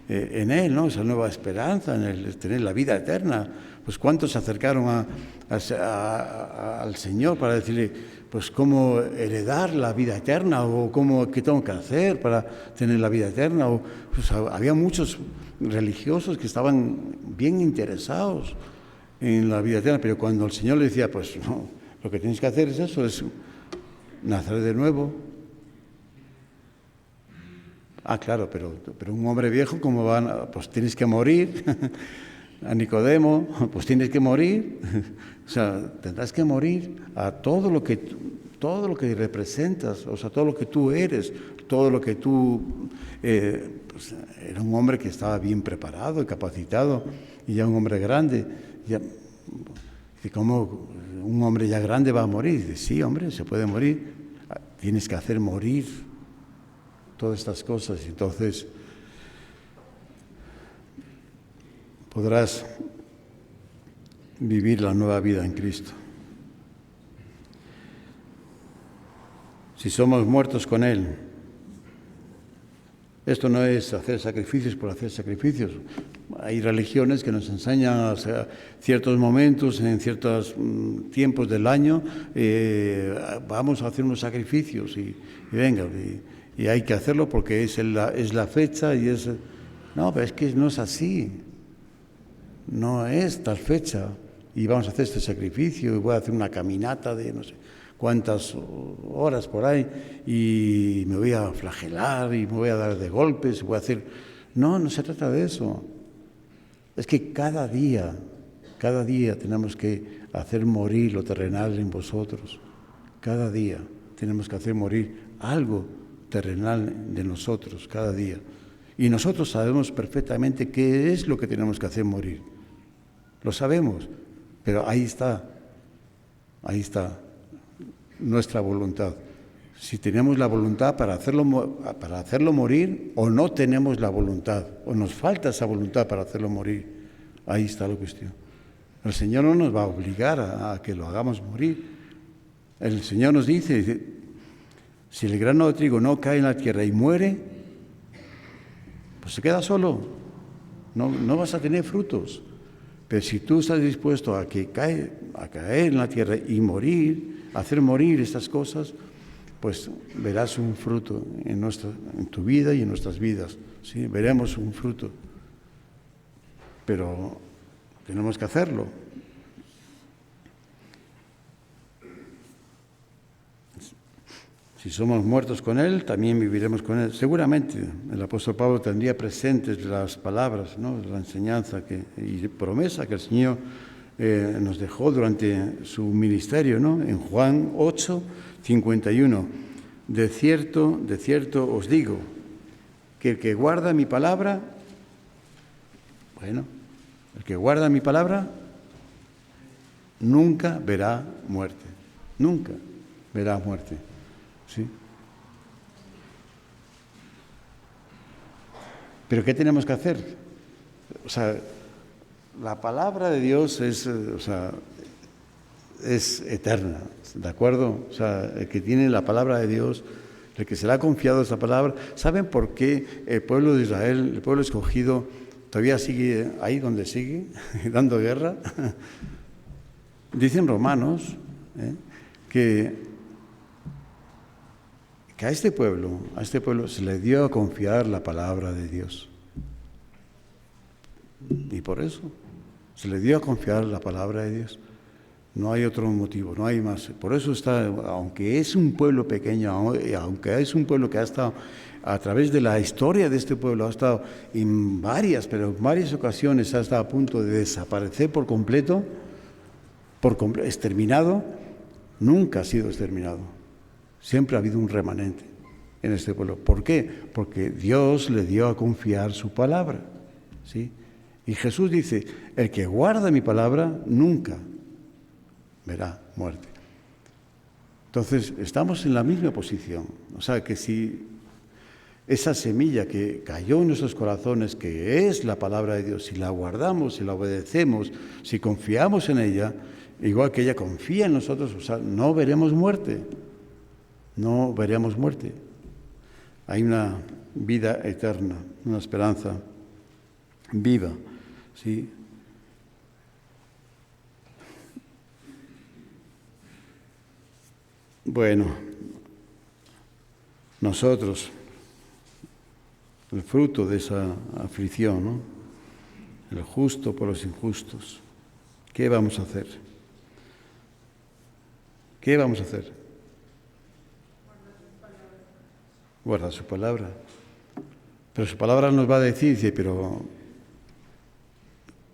en Él, ¿no? Esa nueva esperanza, en Él, tener la vida eterna. Pues ¿cuántos se acercaron al Señor para decirle, pues cómo heredar la vida eterna o qué tengo que hacer para tener la vida eterna? Pues había muchos religiosos que estaban bien interesados en la vida eterna, pero cuando el Señor le decía, pues no, lo que tienes que hacer es eso, es nacer de nuevo. Claro, pero un hombre viejo, ¿cómo van? Pues tienes que morir. A Nicodemo, pues tienes que morir. O sea, tendrás que morir a todo lo que representas, o sea, todo lo que tú eres, todo lo que tú... pues era un hombre que estaba bien preparado y capacitado, y ya un hombre grande. ¿Y cómo un hombre ya grande va a morir? Dice, sí, hombre, se puede morir. Tienes que hacer morir todas estas cosas. Entonces podrás vivir la nueva vida en Cristo. Si somos muertos con Él, esto no es hacer sacrificios por hacer sacrificios. Hay religiones que nos enseñan, o sea, ciertos momentos, en ciertos tiempos del año, vamos a hacer unos sacrificios y venga, y hay que hacerlo porque es la fecha y es... No, pero es que no es así. No es tal fecha y vamos a hacer este sacrificio y voy a hacer una caminata de no sé cuántas horas por ahí y me voy a flagelar y me voy a dar de golpes, voy a hacer... No se trata de eso. Es que cada día tenemos que hacer morir lo terrenal en vosotros. Cada día tenemos que hacer morir algo terrenal de nosotros, cada día. Y nosotros sabemos perfectamente qué es lo que tenemos que hacer morir. Lo sabemos, pero ahí está nuestra voluntad. Si tenemos la voluntad para hacerlo morir o no tenemos la voluntad, o nos falta esa voluntad para hacerlo morir, ahí está la cuestión. El Señor no nos va a obligar a que lo hagamos morir. El Señor nos dice, si el grano de trigo no cae en la tierra y muere, pues se queda solo, no vas a tener frutos. Pero si tú estás dispuesto a caer en la tierra y morir, hacer morir estas cosas, pues verás un fruto en tu vida y en nuestras vidas. ¿Sí? Veremos un fruto. Pero tenemos que hacerlo. Si somos muertos con Él, también viviremos con Él. Seguramente el apóstol Pablo tendría presentes las palabras, ¿no? La enseñanza y promesa que el Señor nos dejó durante su ministerio, ¿no? En Juan 8, 51. De cierto os digo, que el que guarda mi palabra, nunca verá muerte. Nunca verá muerte. ¿Sí? ¿Pero qué tenemos que hacer? O sea, la palabra de Dios es eterna, ¿de acuerdo? O sea, el que tiene la palabra de Dios, el que se le ha confiado esa palabra, ¿saben por qué el pueblo de Israel, el pueblo escogido, todavía sigue ahí donde sigue, dando guerra? Dicen Romanos que a este pueblo se le dio a confiar la palabra de Dios. Y por eso se le dio a confiar la palabra de Dios. No hay otro motivo, no hay más. Por eso está, aunque es un pueblo pequeño, aunque es un pueblo que ha estado, a través de la historia de este pueblo, ha estado en varias ocasiones, ha estado a punto de desaparecer por completo, exterminado, nunca ha sido exterminado. Siempre ha habido un remanente en este pueblo. ¿Por qué? Porque Dios le dio a confiar su palabra. ¿Sí? Y Jesús dice, el que guarda mi palabra nunca verá muerte. Entonces, estamos en la misma posición. O sea, que si esa semilla que cayó en nuestros corazones, que es la palabra de Dios, si la guardamos, si la obedecemos, si confiamos en ella, igual que ella confía en nosotros, o sea, no veremos muerte. No veremos muerte. Hay una vida eterna, una esperanza viva, ¿sí? Bueno, nosotros, el fruto de esa aflicción, ¿no? El justo por los injustos. ¿Qué vamos a hacer? ¿Qué vamos a hacer? Guarda su palabra. Pero su palabra nos va a decir, dice, pero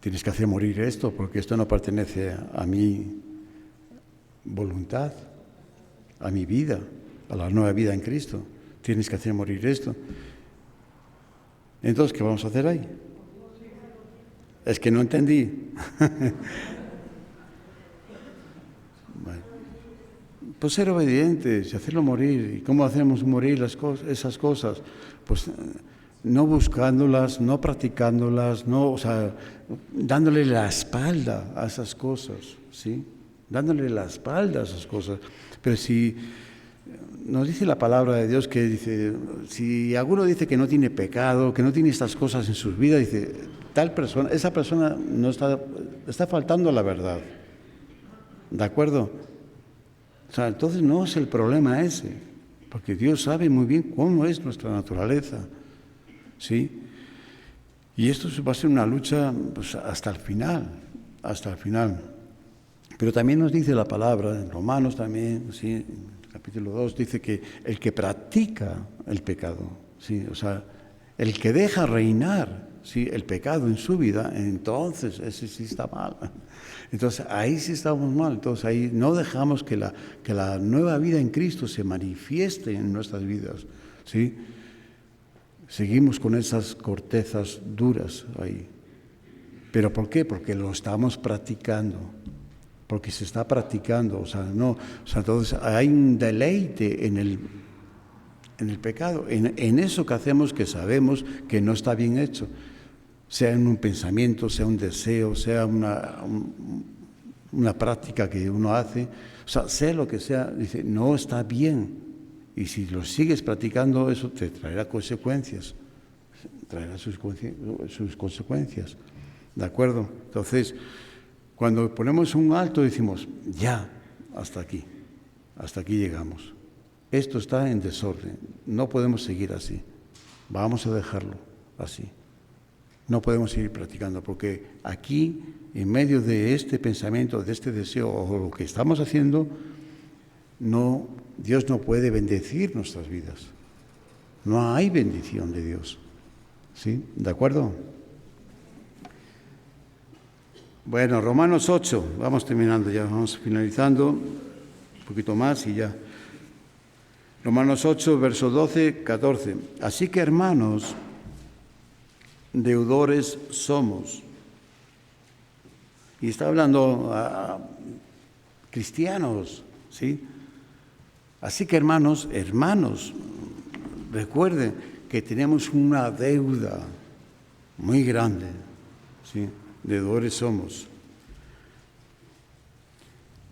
tienes que hacer morir esto, porque esto no pertenece a mi voluntad, a mi vida, a la nueva vida en Cristo. Tienes que hacer morir esto. Entonces, ¿qué vamos a hacer ahí? Es que no entendí. Pues ser obedientes y hacerlo morir. ¿Y cómo hacemos morir esas cosas? Pues no buscándolas, no practicándolas, no, o sea, dándole la espalda a esas cosas, ¿sí? Dándole la espalda a esas cosas. Pero si nos dice la palabra de Dios que dice, si alguno dice que no tiene pecado, que no tiene estas cosas en sus vidas, dice, tal persona, esa persona no está faltando a la verdad. ¿De acuerdo? O sea, entonces no es el problema ese, porque Dios sabe muy bien cómo es nuestra naturaleza, ¿sí? Y esto va a ser una lucha pues, hasta el final. Pero también nos dice la palabra, en Romanos también, ¿sí? Capítulo 2, dice que el que practica el pecado, ¿sí? O sea, el que deja reinar, ¿sí? El pecado en su vida, entonces ese sí está mal. Entonces ahí sí estamos mal, entonces ahí no dejamos que la nueva vida en Cristo se manifieste en nuestras vidas, ¿sí? Seguimos con esas cortezas duras ahí. ¿Pero por qué? Porque lo estamos practicando. Porque se está practicando, o sea, entonces hay un deleite en el pecado, en eso que hacemos que sabemos que no está bien hecho, sea en un pensamiento, sea un deseo, sea una práctica que uno hace, o sea lo que sea, dice, no está bien, y si lo sigues practicando, eso te traerá consecuencias, sus consecuencias, ¿de acuerdo? Entonces, cuando ponemos un alto decimos, ya, hasta aquí llegamos. Esto está en desorden, no podemos seguir así, vamos a dejarlo así. No podemos seguir practicando, porque aquí, en medio de este pensamiento, de este deseo, o lo que estamos haciendo, Dios no puede bendecir nuestras vidas. No hay bendición de Dios. ¿Sí? ¿De acuerdo? Bueno, Romanos 8, vamos terminando ya, vamos finalizando, un poquito más y ya. Romanos 8, verso 12, 14. Así que, hermanos, deudores somos. Y está hablando a cristianos, ¿sí? Así que, hermanos, recuerden que tenemos una deuda muy grande, ¿sí? Deudores somos,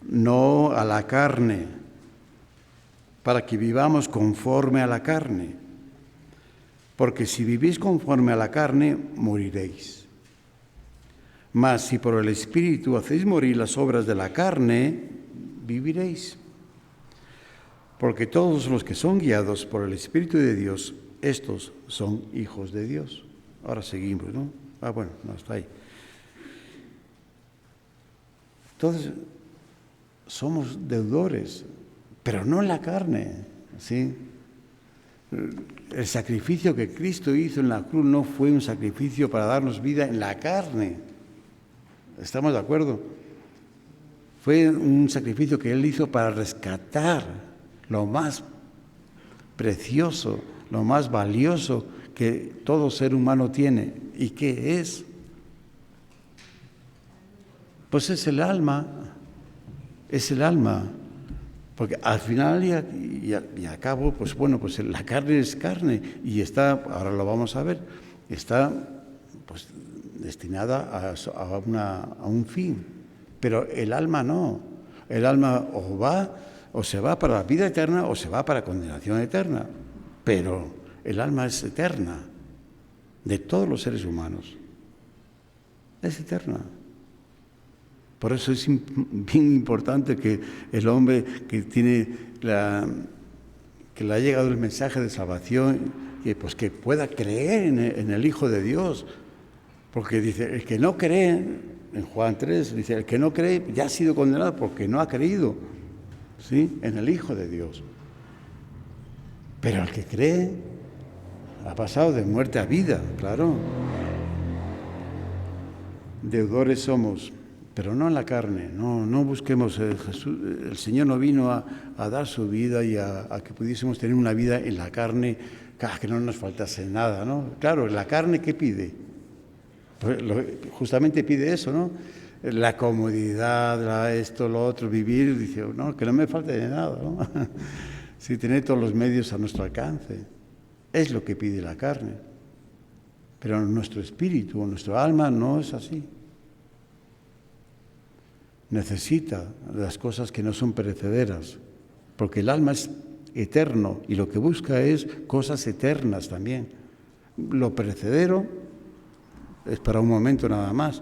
no a la carne, para que vivamos conforme a la carne, porque si vivís conforme a la carne, moriréis. Mas si por el Espíritu hacéis morir las obras de la carne, viviréis. Porque todos los que son guiados por el Espíritu de Dios, estos son hijos de Dios. Ahora seguimos, ¿no? Bueno, no, está ahí. Entonces, somos deudores, pero no en la carne, ¿sí? El sacrificio que Cristo hizo en la cruz no fue un sacrificio para darnos vida en la carne. ¿Estamos de acuerdo? Fue un sacrificio que Él hizo para rescatar lo más precioso, lo más valioso que todo ser humano tiene. ¿Y qué es? Pues es el alma, porque al final y al cabo, pues bueno, pues la carne es carne y está, ahora lo vamos a ver, está pues destinada a un fin, pero el alma no, el alma o se va para la vida eterna o se va para la condenación eterna, pero el alma es eterna, de todos los seres humanos, es eterna. Por eso es bien importante que el hombre que le ha llegado el mensaje de salvación, que pueda creer en el Hijo de Dios. Porque dice, el que no cree, en Juan 3, dice, el que no cree ya ha sido condenado porque no ha creído, ¿sí?, en el Hijo de Dios. Pero el que cree ha pasado de muerte a vida, claro. Deudores somos, pero no en la carne, no busquemos. El Señor no vino a dar su vida y a que pudiésemos tener una vida en la carne, que no nos faltase nada, ¿no? Claro, la carne, ¿qué pide? Pues justamente pide eso, ¿no? la comodidad, esto, lo otro, vivir, dice, no, que no me falte de nada, ¿no? Sí, tener todos los medios a nuestro alcance. Es lo que pide la carne. Pero nuestro espíritu, nuestro alma no es así. Necesita las cosas que no son perecederas, porque el alma es eterno y lo que busca es cosas eternas también. Lo perecedero es para un momento nada más,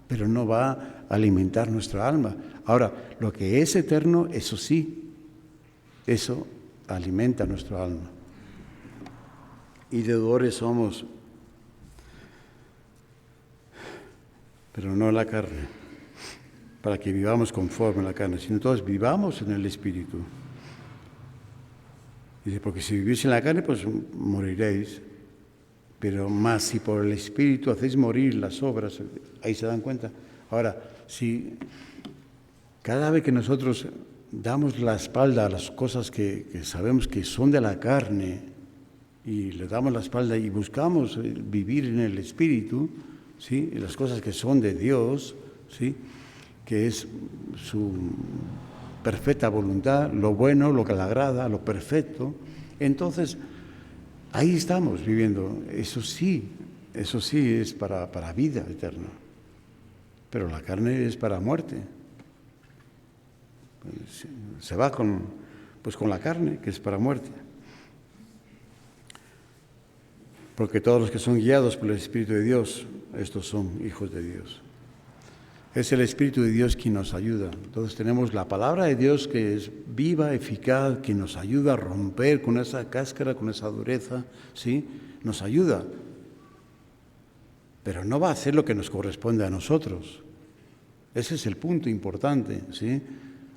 pero no va a alimentar nuestra alma. Ahora, lo que es eterno, eso sí, eso alimenta nuestra alma. Y deudores somos, pero no la carne, para que vivamos conforme a la carne, sino todos vivamos en el Espíritu. Dice, porque si vivís en la carne, pues moriréis. Pero más si por el Espíritu hacéis morir las obras, ahí se dan cuenta. Ahora, si cada vez que nosotros damos la espalda a las cosas que sabemos que son de la carne y le damos la espalda y buscamos vivir en el Espíritu, ¿sí? Y las cosas que son de Dios, ¿sí? Que es su perfecta voluntad, lo bueno, lo que le agrada, lo perfecto, entonces ahí estamos viviendo. Eso sí es para vida eterna, pero la carne es para muerte. Se va con la carne, que es para muerte. Porque todos los que son guiados por el Espíritu de Dios, estos son hijos de Dios. Es el Espíritu de Dios quien nos ayuda. Entonces tenemos la palabra de Dios que es viva, eficaz, que nos ayuda a romper con esa cáscara, con esa dureza, ¿sí? Nos ayuda. Pero no va a hacer lo que nos corresponde a nosotros. Ese es el punto importante, ¿sí?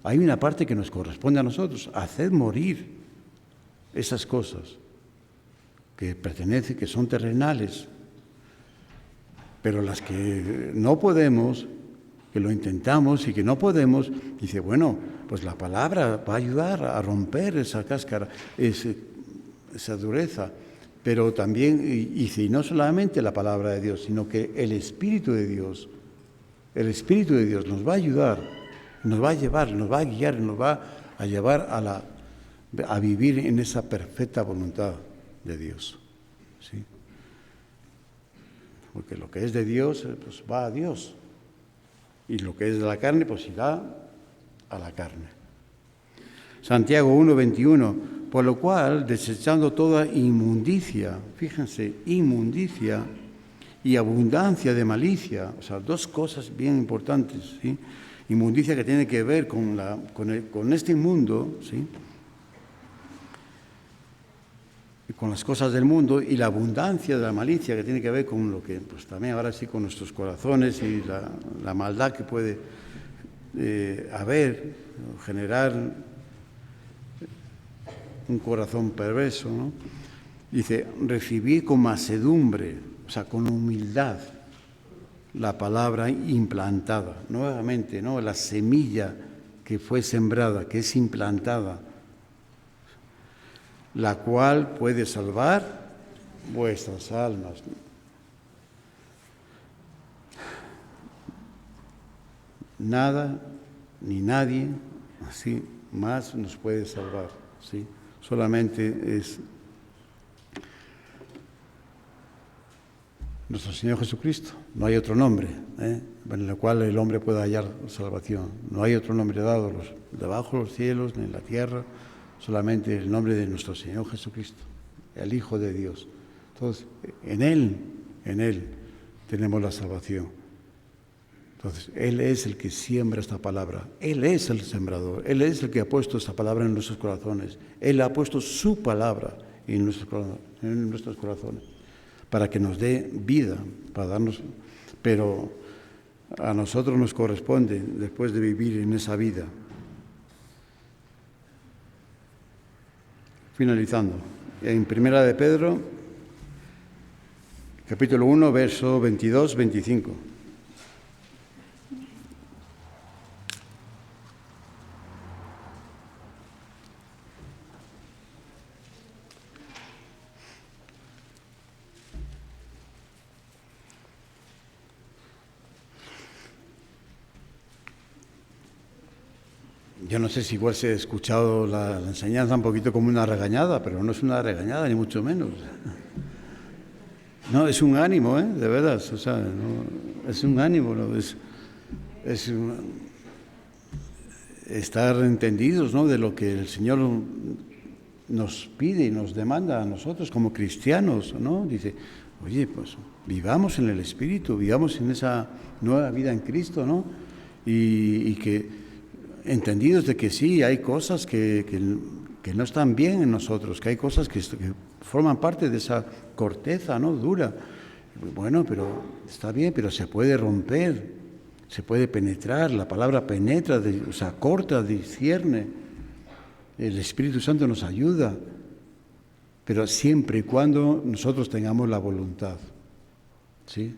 Hay una parte que nos corresponde a nosotros, hacer morir esas cosas que pertenecen, que son terrenales. Pero las que no podemos, que lo intentamos y que no podemos, dice, bueno, pues la palabra va a ayudar a romper esa cáscara, esa dureza, pero también, y no solamente la palabra de Dios, sino que el Espíritu de Dios nos va a ayudar, nos va a llevar, nos va a guiar, nos va a llevar a vivir en esa perfecta voluntad de Dios, ¿sí? Porque lo que es de Dios, pues va a Dios. Y lo que es de la carne, pues irá a la carne. Santiago 1:21, por lo cual, desechando toda inmundicia, fíjense, inmundicia y abundancia de malicia, o sea, dos cosas bien importantes, ¿sí? Inmundicia que tiene que ver con este mundo, ¿sí? Con las cosas del mundo, y la abundancia de la malicia que tiene que ver con lo que, pues también ahora sí, con nuestros corazones y la maldad que puede haber, generar un corazón perverso, ¿no? Dice, recibir con mansedumbre, o sea, con humildad, la palabra implantada, nuevamente, ¿no? La semilla que fue sembrada, que es implantada, la cual puede salvar vuestras almas. Nada ni nadie así más nos puede salvar, ¿sí? Solamente es nuestro Señor Jesucristo. No hay otro nombre, en el cual el hombre pueda hallar salvación. No hay otro nombre dado debajo de los cielos ni en la tierra, solamente el nombre de nuestro Señor Jesucristo, el Hijo de Dios. Entonces, en Él tenemos la salvación. Entonces, Él es el que siembra esta palabra, Él es el sembrador, Él es el que ha puesto esta palabra en nuestros corazones, Él ha puesto su palabra en nuestros corazones, para que nos dé vida, para darnos, pero a nosotros nos corresponde, después de vivir en esa vida. Finalizando, en Primera de Pedro, capítulo 1, verso 22-25. Yo no sé si igual se ha escuchado la enseñanza un poquito como una regañada, pero no es una regañada, ni mucho menos. No, es un ánimo, de verdad, o sea, no, es un ánimo, ¿no? Estar entendidos, ¿no?, de lo que el Señor nos pide y nos demanda a nosotros como cristianos, ¿no? Dice, oye, pues vivamos en el Espíritu, vivamos en esa nueva vida en Cristo, ¿no? Y que entendidos de que sí, hay cosas que no están bien en nosotros, que hay cosas que forman parte de esa corteza, ¿no?, dura. Bueno, pero está bien, pero se puede romper, se puede penetrar, la palabra penetra, o sea, corta, discierne. El Espíritu Santo nos ayuda, pero siempre y cuando nosotros tengamos la voluntad, ¿sí?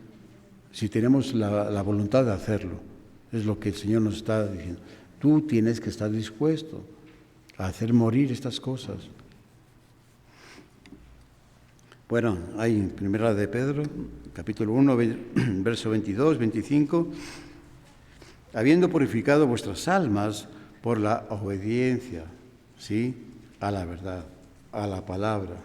Si tenemos la voluntad de hacerlo, es lo que el Señor nos está diciendo. Tú tienes que estar dispuesto a hacer morir estas cosas. Bueno, hay en Primera de Pedro, capítulo 1, verso 22, 25, habiendo purificado vuestras almas por la obediencia, ¿sí?, a la verdad, a la palabra,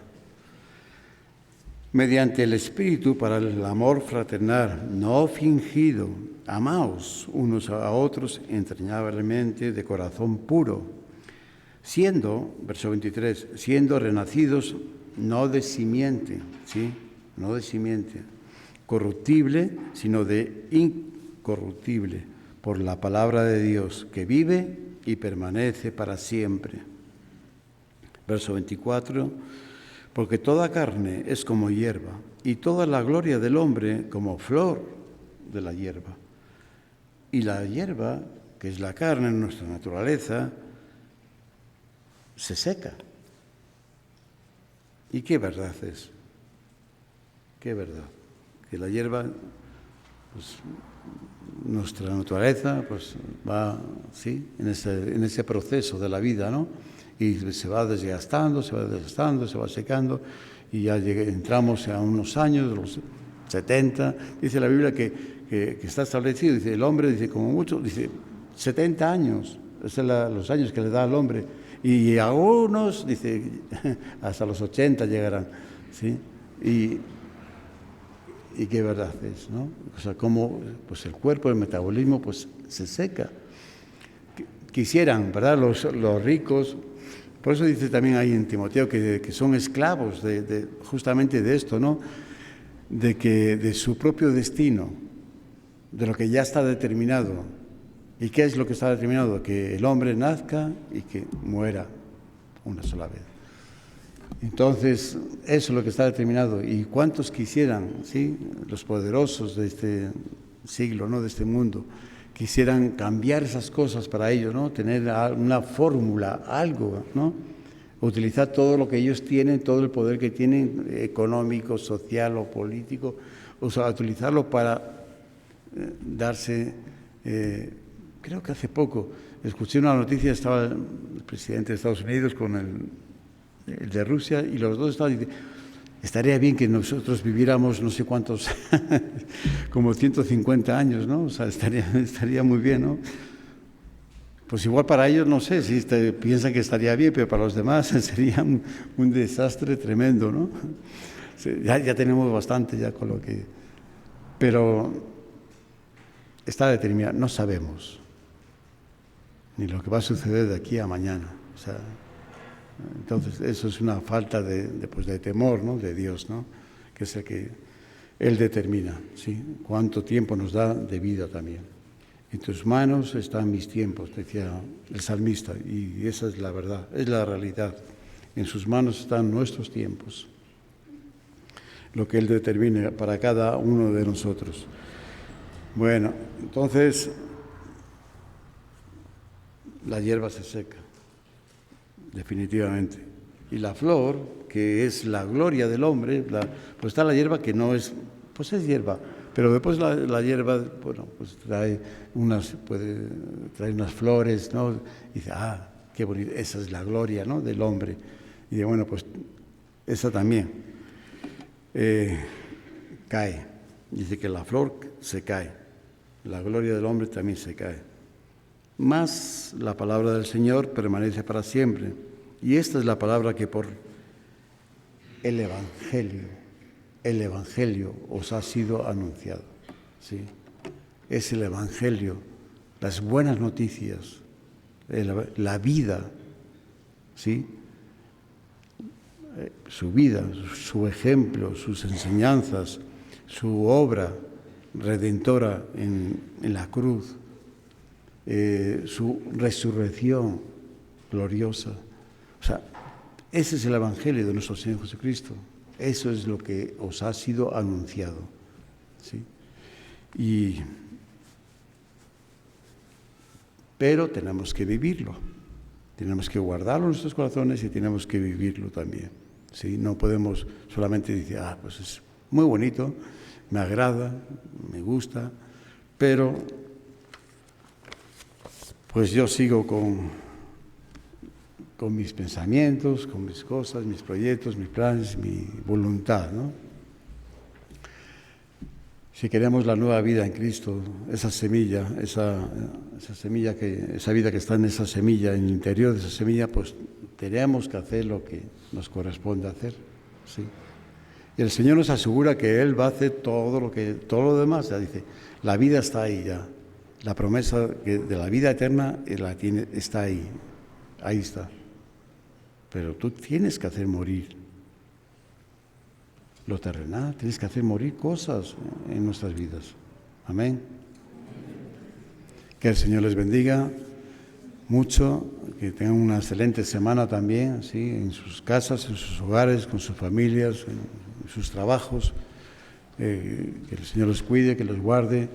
mediante el Espíritu para el amor fraternal, no fingido. Amaos unos a otros entrañablemente de corazón puro, siendo, verso 23, siendo renacidos no de simiente, ¿sí?, no de simiente corruptible, sino de incorruptible, por la palabra de Dios, que vive y permanece para siempre. Verso 24, porque toda carne es como hierba, y toda la gloria del hombre como flor de la hierba. Y la hierba, que es la carne en nuestra naturaleza, se seca. ¿Y qué verdad es? ¿Qué verdad? Que la hierba, pues, nuestra naturaleza, pues va, ¿sí?, en ese proceso de la vida, ¿no? Y se va desgastando, se va secando, y ya entramos a unos años, los 70, dice la Biblia que está establecido, dice el hombre, dice como mucho, dice 70 años, esos son los años que le da al hombre, y a unos, dice, hasta los 80 llegarán, ¿sí? Y qué verdad es, ¿no? O sea, cómo pues el cuerpo, el metabolismo, pues se seca. Quisieran, ¿verdad?, los ricos. Por eso dice también ahí en Timoteo que son esclavos justamente de esto, ¿no? De su propio destino, de lo que ya está determinado. ¿Y qué es lo que está determinado? Que el hombre nazca y que muera una sola vez. Entonces, eso es lo que está determinado. ¿Y cuántos quisieran, sí, los poderosos de este siglo, ¿no?, de este mundo, quisieran cambiar esas cosas para ellos, ¿no?, tener una fórmula, algo, ¿no?, utilizar todo lo que ellos tienen, todo el poder que tienen, económico, social o político, o sea, utilizarlo para darse... creo que hace poco escuché una noticia, estaba el presidente de Estados Unidos con el de Rusia, y los dos estaban diciendo, estaría bien que nosotros viviéramos no sé cuántos, como 150 años, ¿no? O sea, estaría muy bien, ¿no? Pues igual para ellos, no sé, si piensan que estaría bien, pero para los demás sería un desastre tremendo, ¿no? Ya tenemos bastante ya con lo que... Pero está determinado, no sabemos ni lo que va a suceder de aquí a mañana, o sea... Entonces, eso es una falta de temor, ¿no?, de Dios, ¿no?, que es el que Él determina, ¿sí?, cuánto tiempo nos da de vida también. En tus manos están mis tiempos, decía el salmista, y esa es la verdad, es la realidad. En sus manos están nuestros tiempos, lo que Él determine para cada uno de nosotros. Bueno, entonces, la hierba se seca. Definitivamente. Y la flor, que es la gloria del hombre, pues está la hierba que no es, pues es hierba, pero después la hierba, bueno, pues puede traer unas flores, ¿no? Y dice, qué bonito, esa es la gloria, ¿no?, del hombre. Y dice, bueno, pues esa también cae. Dice que la flor se cae, la gloria del hombre también se cae. Mas la palabra del Señor permanece para siempre. Y esta es la palabra que por el Evangelio os ha sido anunciado. ¿Sí? Es el Evangelio, las buenas noticias, la vida, ¿sí? Su vida, su ejemplo, sus enseñanzas, su obra redentora en la cruz, su resurrección gloriosa. O sea, ese es el Evangelio de nuestro Señor Jesucristo. Eso es lo que os ha sido anunciado. ¿Sí? Pero tenemos que vivirlo. Tenemos que guardarlo en nuestros corazones y tenemos que vivirlo también. ¿Sí? No podemos solamente decir, pues es muy bonito, me agrada, me gusta, pero pues yo sigo con mis pensamientos, con mis cosas, mis proyectos, mis planes, mi voluntad, ¿no? Si queremos la nueva vida en Cristo, esa semilla, esa vida que está en esa semilla, en el interior de esa semilla, pues tenemos que hacer lo que nos corresponde hacer, ¿sí? Y el Señor nos asegura que Él va a hacer todo lo demás. Ya dice, la vida está ahí ya. La promesa de la vida eterna está ahí. Ahí está. Pero tú tienes que hacer morir lo terrenal, tienes que hacer morir cosas en nuestras vidas. Amén. Que el Señor les bendiga mucho, que tengan una excelente semana también, ¿sí? En sus casas, en sus hogares, con sus familias, en sus trabajos. Que el Señor los cuide, que los guarde.